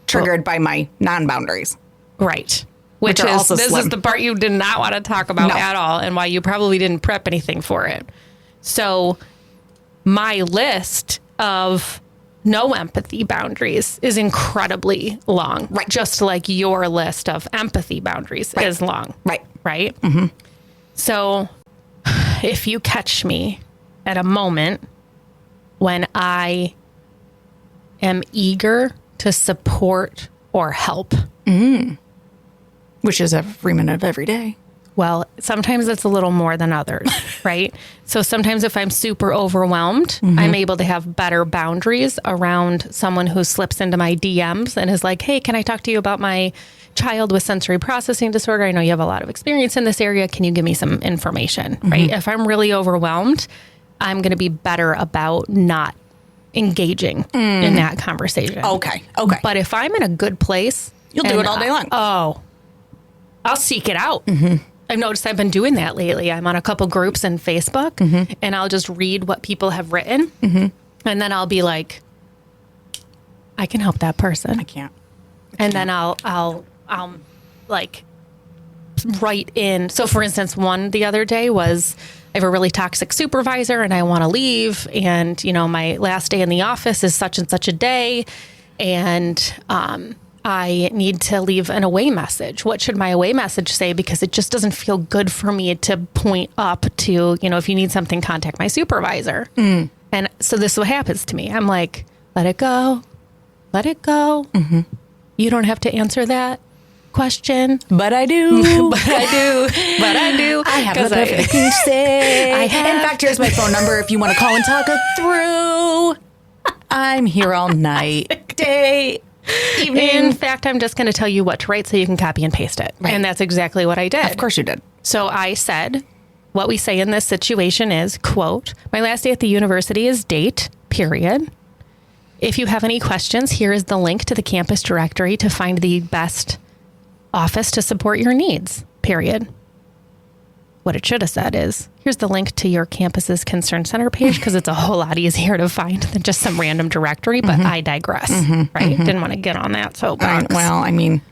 triggered by my non-boundaries. Right. Which are also this slim. is the part you did not want to talk about No. at all, and why you probably didn't prep anything for it. So my list of no empathy boundaries is incredibly long. Right. Just like your list of empathy boundaries Right. is long. Right. Right? Mm-hmm. So if you catch me at a moment when I am eager to support or help, Which is every minute of every day. well, sometimes it's a little more than others, right? So sometimes if I'm super overwhelmed, I'm able to have better boundaries around someone who slips into my DMs and is like, hey, can I talk to you about my child with sensory processing disorder? I know you have a lot of experience in this area. Can you give me some information, right? If I'm really overwhelmed, I'm going to be better about not engaging in that conversation. Okay. Okay. But if I'm in a good place, You'll do and it all day long. I'll seek it out. I've noticed I've been doing that lately. I'm on a couple groups in Facebook, and I'll just read what people have written, and then I'll be like, I can help that person. I can't. And then I'll like write in. So for instance, one the other day was, I have a really toxic supervisor and I want to leave. And, you know, my last day in the office is such and such a day. And I need to leave an away message. What should my away message say? Because it just doesn't feel good for me to point up to, you know, if you need something, contact my supervisor. And so this is what happens to me. I'm like, let it go. Let it go. You don't have to answer that question. But I do. But I do. But I do. I have 'Cause the perfect thing to say. I have- In fact, here's my phone number if you want to call and talk it through. I'm here all night, day, evening. In fact, I'm just going to tell you what to write so you can copy and paste it. Right. And that's exactly what I did. Of course you did. So I said, what we say in this situation is, quote, my last day at the university is date, period. If you have any questions, here is the link to the campus directory to find the best office to support your needs, period. What it should have said is, here's the link to your campus's concern center page, because it's a whole lot easier to find than just some random directory, but I digress, right? Didn't want to get on that soapbox. Well, I mean,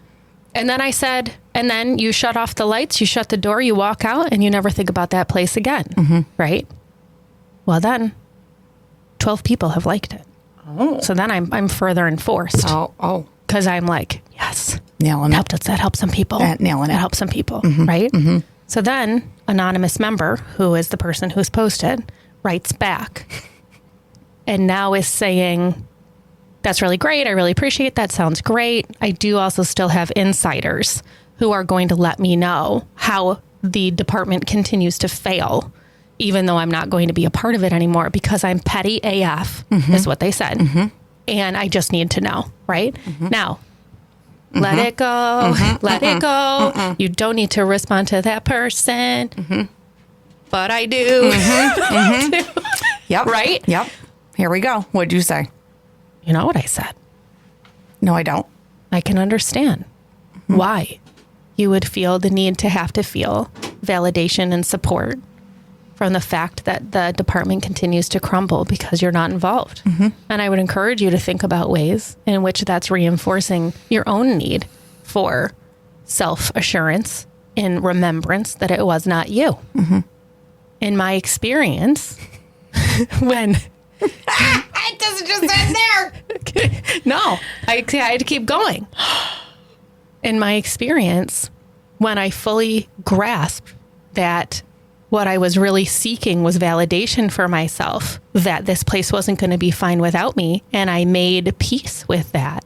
And then I said, and then you shut off the lights, you shut the door, you walk out, and you never think about that place again, right? Well, then 12 people have liked it. oh, So then I'm further enforced oh, because I'm like, yes, nailing it. that helps some people. Nailing it. That helps some people, right? So then anonymous member, who is the person who's posted, writes back and now is saying, that's really great. I really appreciate that. Sounds great. I do also still have insiders who are going to let me know how the department continues to fail, even though I'm not going to be a part of it anymore because I'm petty AF, is what they said. And I just need to know, right? Now, let it go. Let it go. You don't need to respond to that person. But I do. Yep. Right? Yep. Here we go. What'd you say? You know what I said? No, I don't. I can understand why you would feel the need to have to feel validation and support from the fact that the department continues to crumble because you're not involved. And I would encourage you to think about ways in which that's reinforcing your own need for self-assurance in remembrance that it was not you. In my experience, when... It doesn't just end there. No, I had to keep going. In my experience, when I fully grasped that what I was really seeking was validation for myself that this place wasn't going to be fine without me. And I made peace with that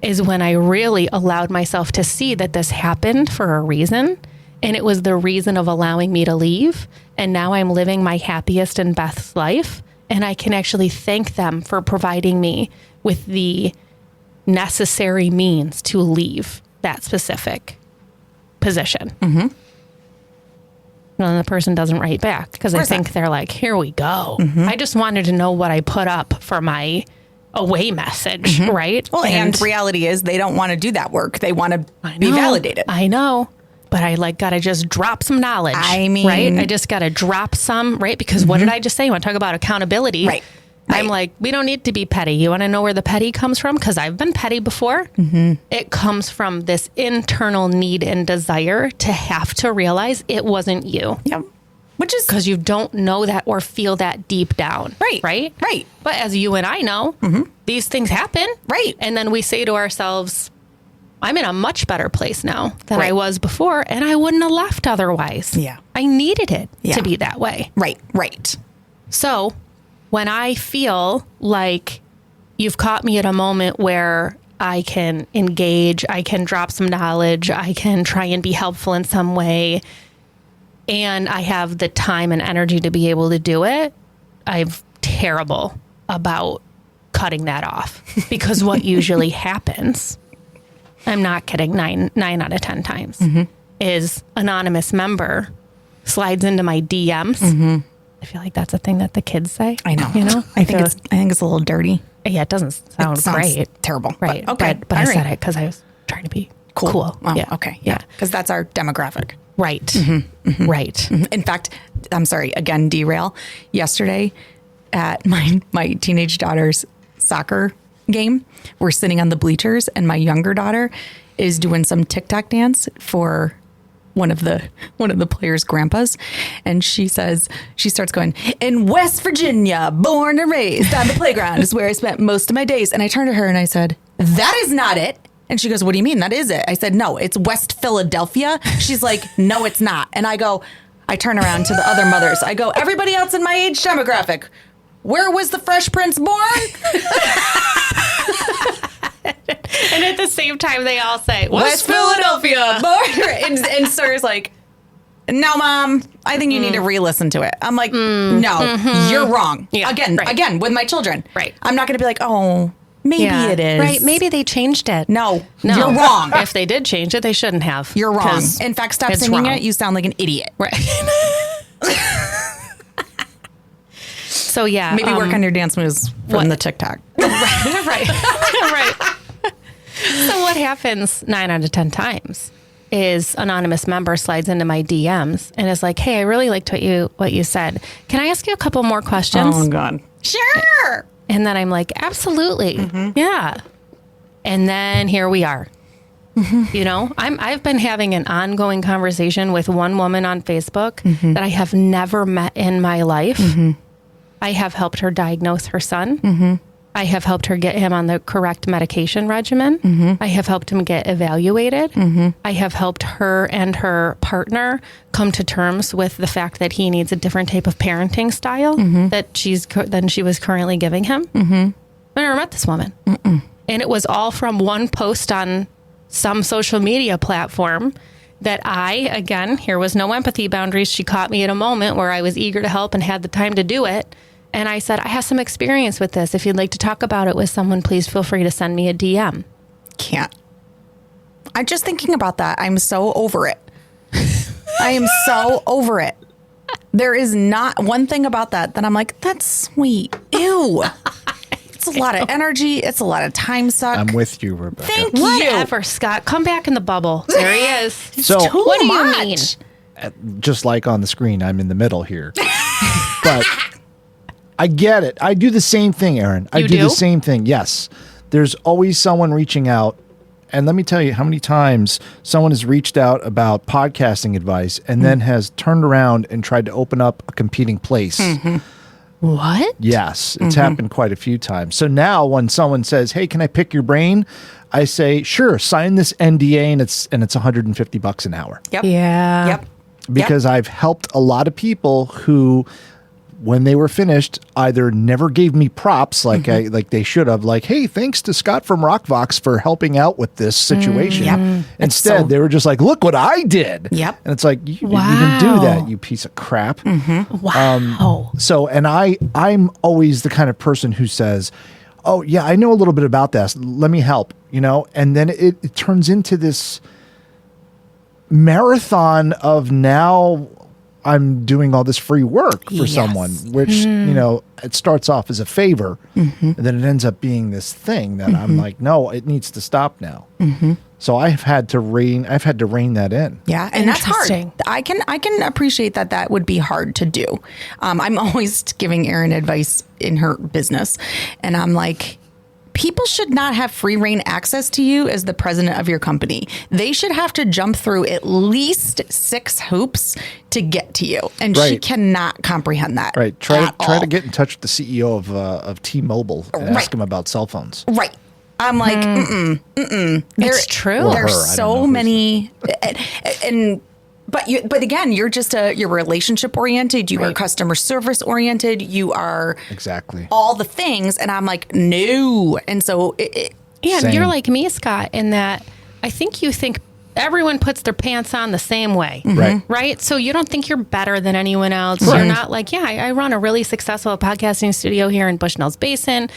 is when I really allowed myself to see that this happened for a reason. And it was the reason of allowing me to leave. And now I'm living my happiest and best life. And I can actually thank them for providing me with the necessary means to leave that specific position. Mm-hmm. And the person doesn't write back because I think they're like, here we go. Mm-hmm. I just wanted to know what I put up for my away message, mm-hmm. right? Well, and reality is they don't want to do that work. They want to be validated. I know. But I got to just drop some knowledge. I mean, right? I just got to drop some, right? Because mm-hmm. what did I just say? You want to talk about accountability? Right. I'm like, we don't need to be petty. You want to know where the petty comes from? Because I've been petty before. Mm-hmm. It comes from this internal need and desire to have to realize it wasn't you. Yep. Which is because you don't know that or feel that deep down. Right. Right. Right. But as you and I know, mm-hmm. these things happen. Right. And then we say to ourselves, I'm in a much better place now than I was before, and I wouldn't have left otherwise. Yeah. I needed it to be that way. Right. Right. So when I feel like you've caught me at a moment where I can engage, I can drop some knowledge, I can try and be helpful in some way, and I have the time and energy to be able to do it, I'm terrible about cutting that off. Because what usually happens, I'm not kidding, 9 out of 10 times, mm-hmm. is anonymous member slides into my DMs. Mm-hmm. I feel like that's a thing that the kids say. I know. You know, I think it's a little dirty. Yeah, it doesn't sound great. Terrible. Right. But, okay. But I said it because I was trying to be cool. Oh, yeah. Okay. Yeah. Because that's our demographic. Right. Mm-hmm. Mm-hmm. Right. Mm-hmm. In fact, I'm sorry, again, derail. Yesterday at my teenage daughter's soccer game, we're sitting on the bleachers and my younger daughter is doing some TikTok dance for one of the players' grandpas, and she starts going, in West Virginia, born and raised on the playground is where I spent most of my days. And I turned to her and I said, that is not it. And she goes, what do you mean? That is it. I said, no, it's West Philadelphia. She's like, no, it's not. And I turn around to the other mothers. I go, everybody else in my age demographic, where was the Fresh Prince born? And at the same time, they all say, West Philadelphia. And Sarah's like, no, Mom, I think you need to re-listen to it. I'm like, no, mm-hmm. you're wrong. Yeah, again, with my children. Right. I'm not going to be like, oh, maybe it is. Right. Maybe they changed it. No, you're wrong. If they did change it, they shouldn't have. You're wrong. In fact, stop singing it. You sound like an idiot. Right. So, yeah. Maybe work on your dance moves from the TikTok. Right. So what happens 9 out of 10 times is anonymous member slides into my DMs and is like, hey, I really liked what you said. Can I ask you a couple more questions? Oh, God. Sure. And then I'm like, absolutely. Mm-hmm. Yeah. And then here we are. Mm-hmm. You know, I've been having an ongoing conversation with one woman on Facebook mm-hmm. that I have never met in my life. Mm-hmm. I have helped her diagnose her son. Mm-hmm. I have helped her get him on the correct medication regimen. Mm-hmm. I have helped him get evaluated. Mm-hmm. I have helped her and her partner come to terms with the fact that he needs a different type of parenting style mm-hmm. than she was currently giving him. Mm-hmm. I never met this woman. Mm-mm. And it was all from one post on some social media platform that here was no empathy boundaries. She caught me at a moment where I was eager to help and had the time to do it. And I said, I have some experience with this. If you'd like to talk about it with someone, please feel free to send me a DM. Can't. I'm just thinking about that. I'm so over it. I am so over it. There is not one thing about that I'm like, that's sweet. Ew. It's a lot of energy. It's a lot of time suck. I'm with you, Rebecca. Thank you. Whatever, Scott. Come back in the bubble. There he is. So what do you mean? Just like on the screen, I'm in the middle here. But I get it. I do the same thing, Erin. I do the same thing. Yes. There's always someone reaching out. And let me tell you how many times someone has reached out about podcasting advice and then has turned around and tried to open up a competing place. Mm-hmm. What? Yes. It's happened quite a few times. So now when someone says, hey, can I pick your brain? I say, sure, sign this NDA and it's $150 an hour. Yep. Yeah. Yep. because I've helped a lot of people who, when they were finished, either never gave me props like they should have, like, hey, thanks to Scott from Rockvox for helping out with this situation. Instead, they were just like, look what I did. And it's like, you didn't even do that, you piece of crap. So, and I'm always the kind of person who says, oh yeah, I know a little bit about this, let me help, and then it turns into this marathon of now I'm doing all this free work for someone, which, it starts off as a favor, and then it ends up being this thing that I'm like, no, it needs to stop now. So I've had to rein that in. Yeah. And that's hard. I can appreciate that would be hard to do. I'm always giving Erin advice in her business, and I'm like, people should not have free reign access to you as the president of your company. They should have to jump through at least 6 hoops to get to you. And she cannot comprehend that. Right. Try to get in touch with the CEO of T-Mobile and ask him about cell phones. Right. I'm like, It's true. There's so many, but again, you're relationship oriented. You are customer service oriented. You are exactly all the things. And I'm like, no. And so you're like me, Scott, in that I think you think everyone puts their pants on the same way. Right. So you don't think you're better than anyone else. You're not like, I run a really successful podcasting studio here in Bushnell's Basin,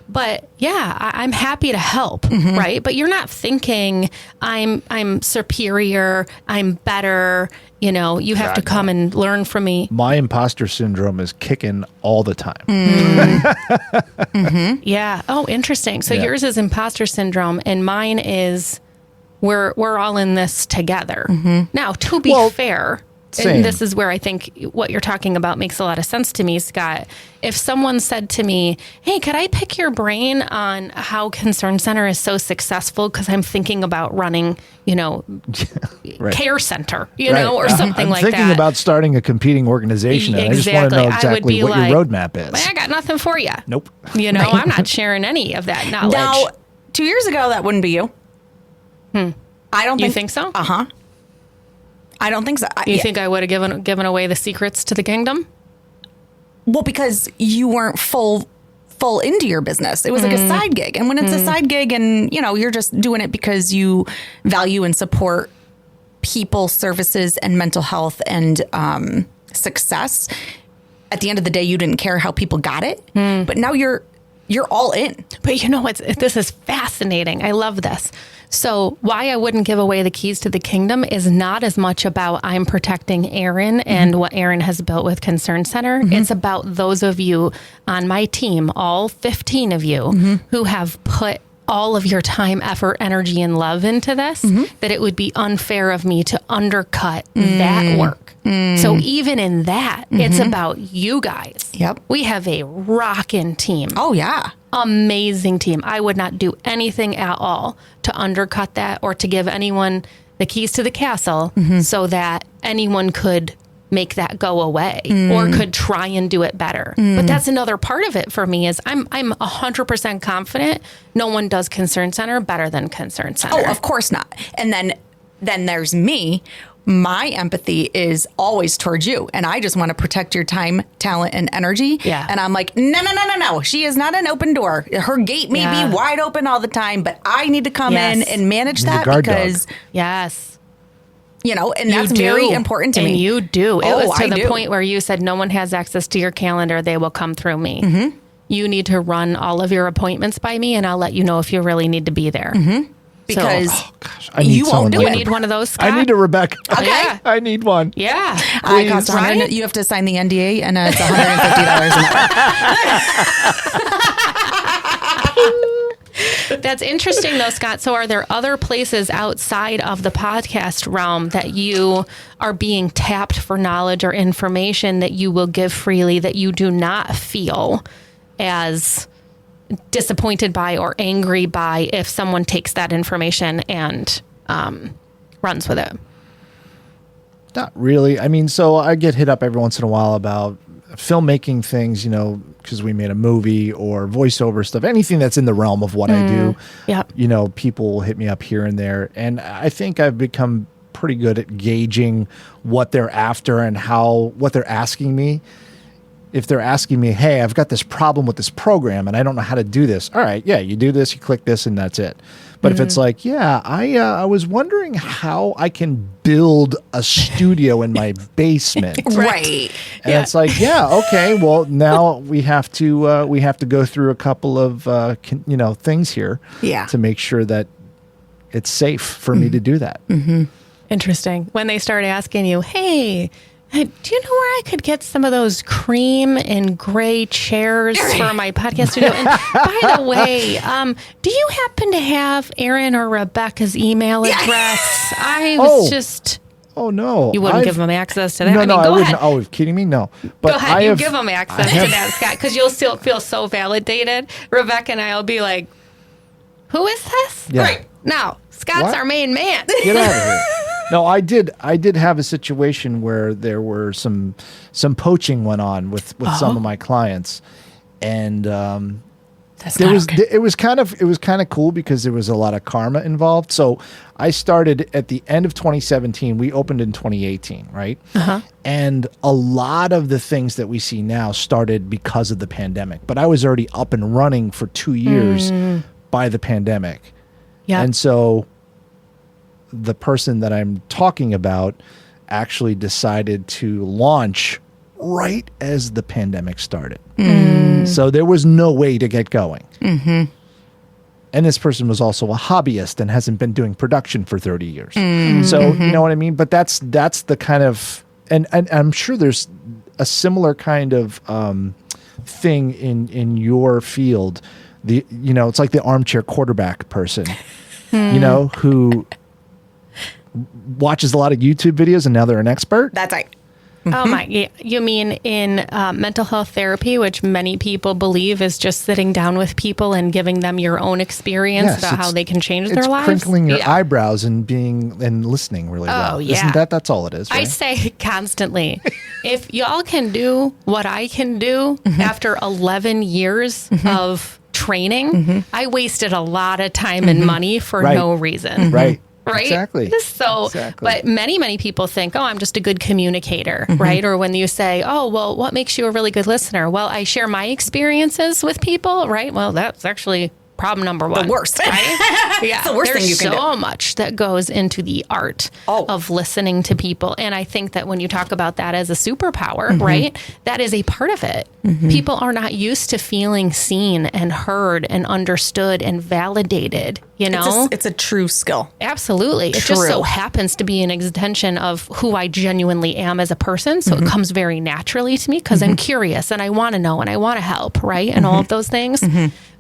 but I'm happy to help. Right. But you're not thinking I'm superior. I'm better. You have to come and learn from me. My imposter syndrome is kicking all the time. Yeah. Oh, interesting. So yours is imposter syndrome and mine is we're all in this together. Now, to be fair, and this is where I think what you're talking about makes a lot of sense to me, Scott. If someone said to me, hey, could I pick your brain on how Concern Center is so successful? Because I'm thinking about running, care center, or something like that. I'm thinking about starting a competing organization. And I just want to know exactly what your roadmap is. I got nothing for you. Nope. I'm not sharing any of that knowledge. Now, 2 years ago, that wouldn't be you. I don't think. You think so? I don't think so. You think I would have given away the secrets to the kingdom? Well, because you weren't full into your business. It was like a side gig. And when it's a side gig and, you're just doing it because you value and support people, services, and mental health and success, at the end of the day, you didn't care how people got it. But now you're all in. But this is fascinating. I love this. So why I wouldn't give away the keys to the kingdom is not as much about I'm protecting Erin and what Erin has built with Concern Center. It's about those of you on my team, all 15 of you who have put all of your time, effort, energy, and love into this, that it would be unfair of me to undercut that work. So even in that, it's about you guys. Yep. We have a rockin' team. Oh, yeah. Amazing team. I would not do anything at all to undercut that or to give anyone the keys to the castle so that anyone could make that go away or could try and do it better. But that's another part of it for me is I'm 100% confident no one does Concern Center better than Concern Center. Oh, of course not. And then there's me. My empathy is always towards you. And I just want to protect your time, talent, and energy. Yeah. And I'm like, no. She is not an open door. Her gate may be wide open all the time, but I need to come in and manage that because... Yes. And that's very important to me. And you do. It was to the point where you said no one has access to your calendar. They will come through me. You need to run all of your appointments by me, and I'll let you know if you really need need to be there. Because you won't do it. You need one of those, Scott? I need a Rebecca. Okay. Yeah. I need one. Yeah. It costs you have to sign the NDA, and it's $150 an hour. That's interesting, though, Scott. So are there other places outside of the podcast realm that you are being tapped for knowledge or information that you will give freely that you do not feel as disappointed by or angry by if someone takes that information and runs with it? Not really. I mean, so I get hit up every once in a while about filmmaking things, because we made a movie or voiceover stuff, anything that's in the realm of what I do. Yep. People will hit me up here and there. And I think I've become pretty good at gauging what they're after and what they're asking me. If they're asking me, hey, I've got this problem with this program and I don't know how to do this. All right, yeah, you do this, you click this, and that's it. But if it's like, yeah, I was wondering how I can build a studio in my basement. Right. And it's like, yeah, okay, well, now we have to go through a couple of things here to make sure that it's safe for me to do that. Mm-hmm. Interesting. When they start asking you, hey, do you know where I could get some of those cream and gray chairs for my podcast studio? And by the way, do you happen to have Erin or Rebecca's email address? I was just... Oh, no. You wouldn't give them access to that? No, I mean, I go wouldn't. ahead. Oh, are you kidding me? No. But go ahead. Give them access to that, Scott, because you'll still feel so validated. Rebecca and I will be like, who is this? Yeah. Right. No, Scott's our main man. Get out of here. No, I did have a situation where there were some poaching went on with some of my clients, and it was kind of cool because there was a lot of karma involved. So I started at the end of 2017. We opened in 2018, right? And a lot of the things that we see now started because of the pandemic. But I was already up and running for 2 years by the pandemic. Yeah. And so the person that I'm talking about actually decided to launch right as the pandemic started. So there was no way to get going. And this person was also a hobbyist and hasn't been doing production for 30 years. So you know what I mean? But that's the kind of, and I'm sure there's a similar kind of thing in your field. It's like the armchair quarterback person, who watches a lot of YouTube videos and now they're an expert. That's right. Oh my! You mean in mental health therapy, which many people believe is just sitting down with people and giving them your own experience about how they can change their lives? It's crinkling your eyebrows and listening really well. Yeah. Isn't that's all it is, right? I say constantly, if y'all can do what I can do after 11 years of training, I wasted a lot of time and money for no reason. Right. Right? Exactly. So, but many people think, I'm just a good communicator, right? Or when you say, well, what makes you a really good listener? Well, I share my experiences with people, right? Well, that's actually problem number one. The worst. Right? Yeah. It's the worst thing you can do. There's so much that goes into the art of listening to people. And I think that when you talk about that as a superpower, right, that is a part of it. People are not used to feeling seen and heard and understood and validated, It's a true skill. Absolutely. It just so happens to be an extension of who I genuinely am as a person. So it comes very naturally to me because I'm curious and I want to know and I want to help, right? And all of those things.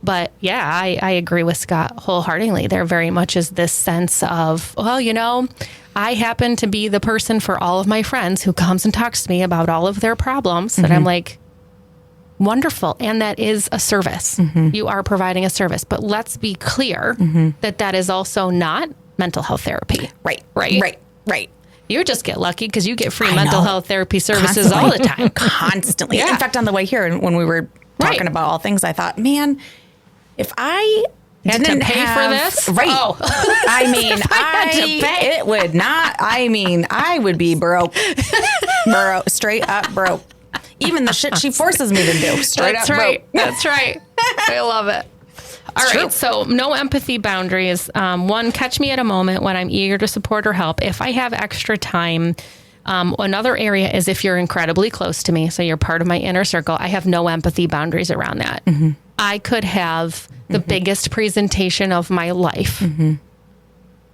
But yeah, I agree with Scott wholeheartedly. There very much is this sense of, I happen to be the person for all of my friends who comes and talks to me about all of their problems. And I'm like, wonderful. And that is a service. You are providing a service. But let's be clear that is also not mental health therapy. Right. You just get lucky because you get free mental health therapy services all the time. Constantly. In fact, on the way here, when we were talking about all things, I thought, man, if I didn't pay for this, right? It would not. I would be broke, straight up broke. Even the shit she forces me to do, straight up broke. That's right. I love it. All right, so no empathy boundaries. One, catch me at a moment when I'm eager to support or help. If I have extra time. Another area is if you're incredibly close to me, so you're part of my inner circle, I have no empathy boundaries around that. I could have the biggest presentation of my life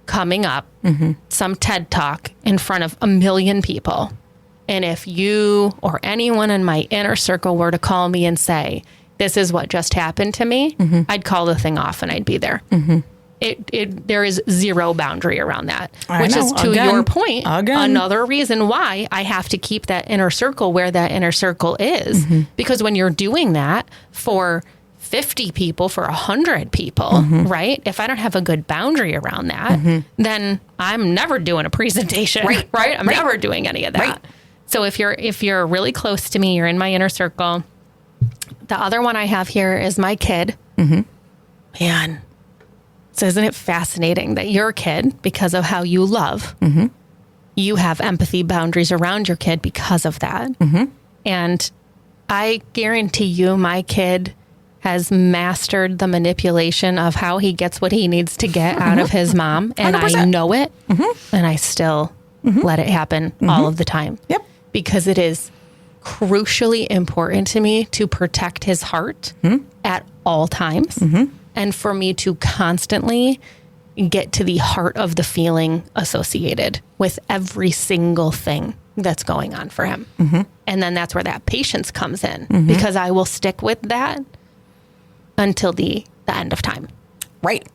coming up, some TED Talk in front of 1 million people. And if you or anyone in my inner circle were to call me and say, this is what just happened to me, I'd call the thing off and I'd be there. There is zero boundary around that, which is to your point, another reason why I have to keep that inner circle where that inner circle is. Because when you're doing that for 50 people, for 100 people, right? If I don't have a good boundary around that, then I'm never doing a presentation, right? I'm never doing any of that. Right. So if you're really close to me, you're in my inner circle. The other one I have here is my kid. Man. So isn't it fascinating that your kid, because of how you love, you have empathy boundaries around your kid because of that. And I guarantee you my kid has mastered the manipulation of how he gets what he needs to get out of his mom. And 100%. I know it. And I still let it happen all of the time. Yep. Because it is crucially important to me to protect his heart at all times. And for me to constantly get to the heart of the feeling associated with every single thing that's going on for him. And then that's where that patience comes in, because I will stick with that until the end of time. Right.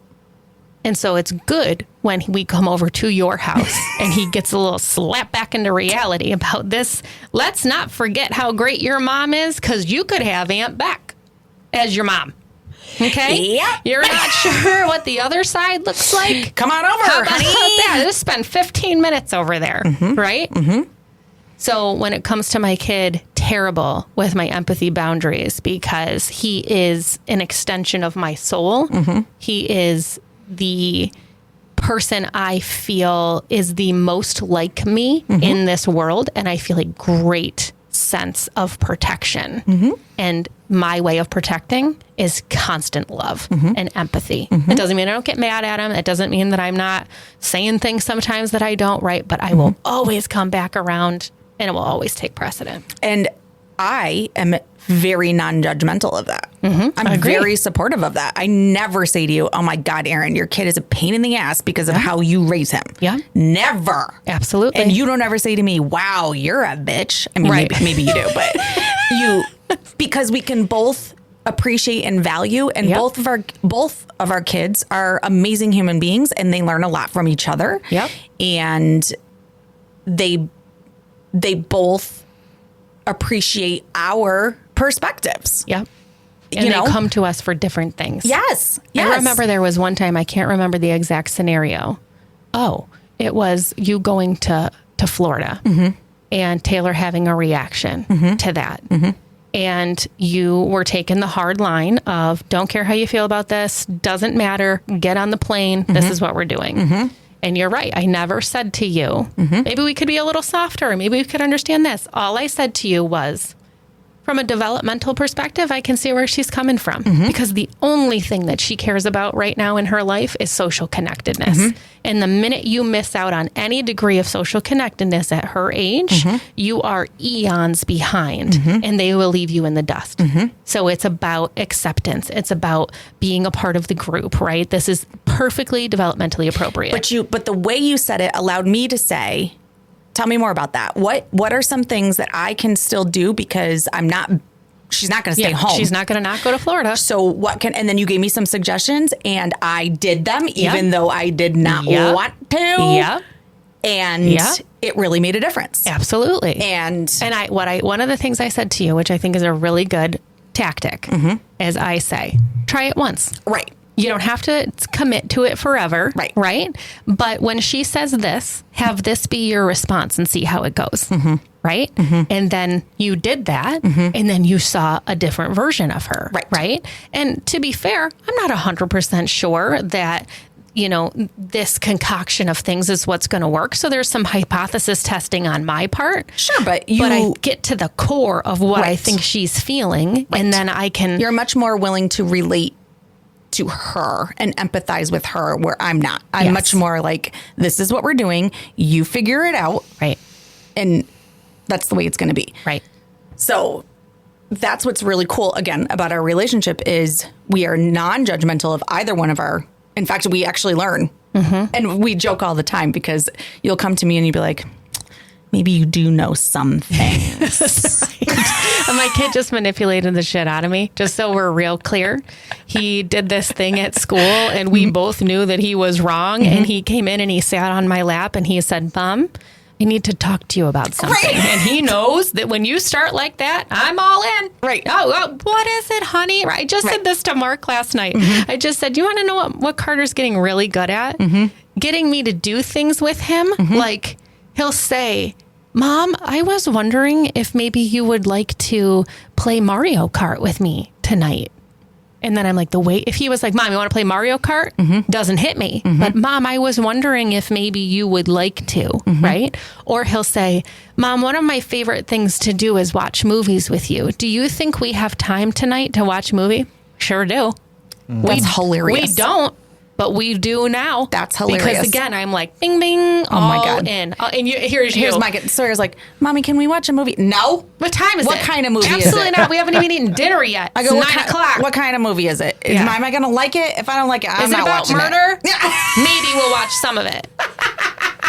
And so it's good when we come over to your house and he gets a little slap back into reality about this. Let's not forget how great your mom is, because you could have Aunt Beck as your mom. Okay? Yep. You're not sure what the other side looks like? Come on over, How about honey. that? Just spend 15 minutes over there, right? So when it comes to my kid, terrible with my empathy boundaries, because he is an extension of my soul. He is the person I feel is the most like me in this world. And I feel a great sense of protection. And my way of protecting is constant love and empathy. It doesn't mean I don't get mad at him. It doesn't mean that I'm not saying things sometimes that I don't, right? But I will always come back around, and it will always take precedent. And I am very non-judgmental of that. I'm very supportive of that. I never say to you, oh my God, Erin, your kid is a pain in the ass because of how you raise him. Yeah. Never. Absolutely. And you don't ever say to me, wow, you're a bitch. I mean, maybe you do, but because we can both appreciate and value, and both of our kids are amazing human beings, and they learn a lot from each other. Yep. And they both appreciate our perspectives. Yep. And they come to us for different things. Yes. I remember there was one time, I can't remember the exact scenario. Oh, it was you going to Florida and Taylor having a reaction to that. And you were taking the hard line of, don't care how you feel about this, doesn't matter, get on the plane, this is what we're doing. And you're right. I never said to you, maybe we could be a little softer, maybe we could understand this. All I said to you was, from a developmental perspective, I can see where she's coming from, because the only thing that she cares about right now in her life is social connectedness. And the minute you miss out on any degree of social connectedness at her age, you are eons behind, and they will leave you in the dust. So it's about acceptance. It's about being a part of the group, right? This is perfectly developmentally appropriate. But the way you said it allowed me to say, tell me more about that. What are some things that I can still do, because she's not going to stay home. She's not going to not go to Florida. So and then you gave me some suggestions, and I did them, even though I did not want to. Yeah. And it really made a difference. Absolutely. And one of the things I said to you, which I think is a really good tactic, is I say, try it once. Right. You don't have to commit to it forever. Right. But when she says this, have this be your response and see how it goes. Right. And then you did that. And then you saw a different version of her. Right. And to be fair, I'm not 100% sure that, this concoction of things is what's going to work. So there's some hypothesis testing on my part. Sure. But I get to the core of what I think she's feeling. And then you're much more willing to relate to her and empathize with her, where I'm not. I'm much more like, this is what we're doing. You figure it out. Right. And that's the way it's going to be. Right. So that's what's really cool, again, about our relationship is we are non-judgmental of either one of our, in fact, we actually learn. And we joke all the time, because you'll come to me and you'll be like, maybe you do know some things. And my kid just manipulated the shit out of me, just so we're real clear. He did this thing at school, and we both knew that he was wrong. And he came in and he sat on my lap and he said, Mom, I need to talk to you about something. And he knows that when you start like that, I'm all in. Right. Oh, what is it, honey? I just said this to Mark last night. I just said, you want to know what Carter's getting really good at? Getting me to do things with him. Like, he'll say, Mom, I was wondering if maybe you would like to play Mario Kart with me tonight. And then I'm like, if he was like, Mom, you want to play Mario Kart? Doesn't hit me. But Mom, I was wondering if maybe you would like to, right? Or he'll say, Mom, one of my favorite things to do is watch movies with you. Do you think we have time tonight to watch a movie? Sure do. That's hilarious. We don't. But we do now. That's hilarious. Because again, I'm like, bing, bing, all my God. In. And here's my Sawyer's like, Mommy, can we watch a movie? No. What time is it? What kind of movie is it? Absolutely not. We haven't even eaten dinner yet. I go, it's 9 o'clock. What kind of movie is it? Am I going to like it? If I don't like it, I'm not watching it. Is it about murder? Maybe we'll watch some of it.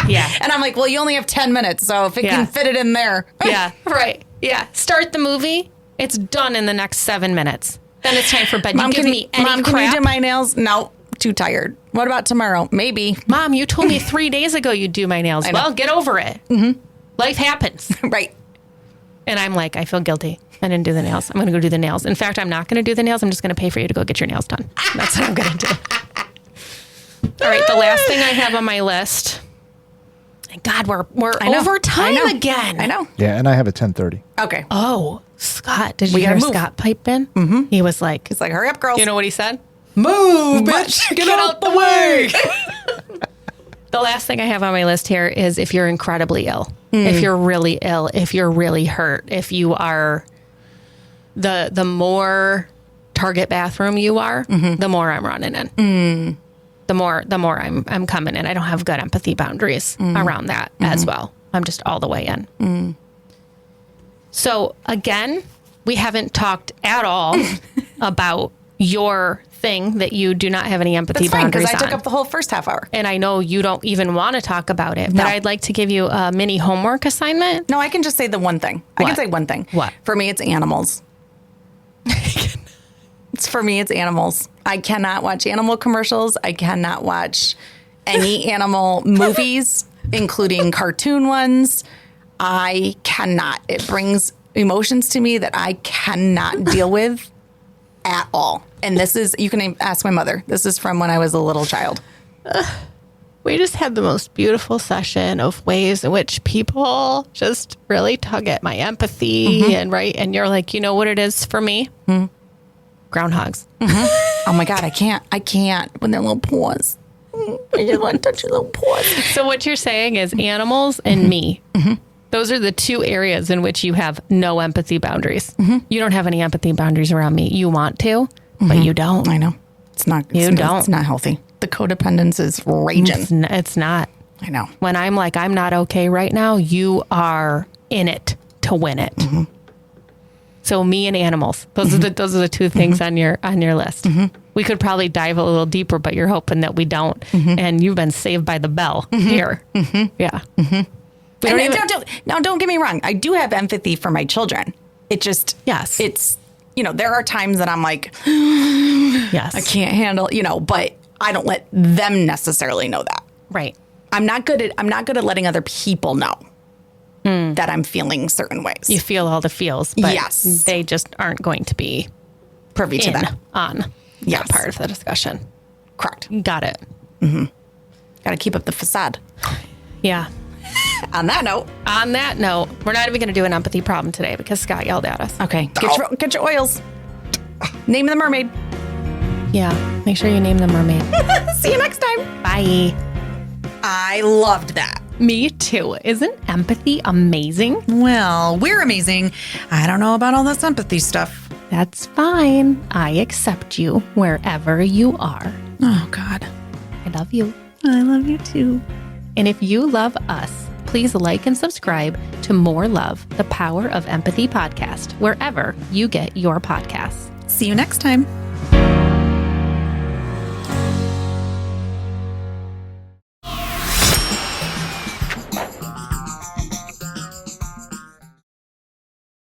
Yeah. And I'm like, well, you only have 10 minutes, so if it can fit it in there. Yeah, right. Yeah. Start the movie. It's done in the next 7 minutes. Then it's time for bed. Mom, can you do my nails? No. Too tired. What about tomorrow? Maybe. Mom, you told me 3 days ago you'd do my nails. Well, get over it. Life happens. Right. And I'm like, I feel guilty. I didn't do the nails. I'm going to go do the nails. In fact, I'm not going to do the nails. I'm just going to pay for you to go get your nails done. That's what I'm going to do. All right. The last thing I have on my list. Thank God, we're over time again. I know. Yeah, and I have a 10:30. Okay. Oh, Scott. Did you hear Scott pipe in? He was like, he's like, hurry up, girls. You know what he said? Move, bitch. Get out the way. The last thing I have on my list here is if you're incredibly ill, if you're really ill, if you're really hurt, if you are the more target bathroom you are, the more I'm running in. The more I'm coming in. I don't have good empathy boundaries around that as well. I'm just all the way in. So again, we haven't talked at all about your thing that you do not have any empathy boundaries on. Because I took up the whole first half hour. And I know you don't even want to talk about it, but I'd like to give you a mini homework assignment. No, I can just say the one thing. What? I can say one thing. What? For me, it's animals. For me, it's animals. I cannot watch animal commercials. I cannot watch any animal movies, including cartoon ones. I cannot. It brings emotions to me that I cannot deal with at all. And this is, you can ask my mother. This is from when I was a little child. We just had the most beautiful session of ways in which people just really tug at my empathy and you're like, you know what it is for me? Groundhogs. Oh my God, I can't when they're little paws. I just want to touch your little paws. So what you're saying is animals and me. Those are the two areas in which you have no empathy boundaries. You don't have any empathy boundaries around me. You want to, but you don't. I know. It's not healthy. The codependence is raging. It's not. I know. When I'm like, I'm not okay right now, you are in it to win it. So me and animals, those are the two things on your list. We could probably dive a little deeper, but you're hoping that we don't. And you've been saved by the bell here. Yeah. Don't get me wrong. I do have empathy for my children. It just, it's, there are times that I'm like, I can't handle, but I don't let them necessarily know that. Right. I'm not good at letting other people know that I'm feeling certain ways. You feel all the feels, but they just aren't going to be privy to that on that part of the discussion. Correct. Got it. Got to keep up the facade. Yeah. On that note, we're not even going to do an empathy problem today because Scott yelled at us. Okay. Get your oils. Name the mermaid. Yeah. Make sure you name the mermaid. See you next time. Bye. I loved that. Me too. Isn't empathy amazing? Well, we're amazing. I don't know about all this empathy stuff. That's fine. I accept you wherever you are. Oh, God. I love you. I love you too. And if you love us, please like and subscribe to More Love, the Power of Empathy podcast, wherever you get your podcasts. See you next time.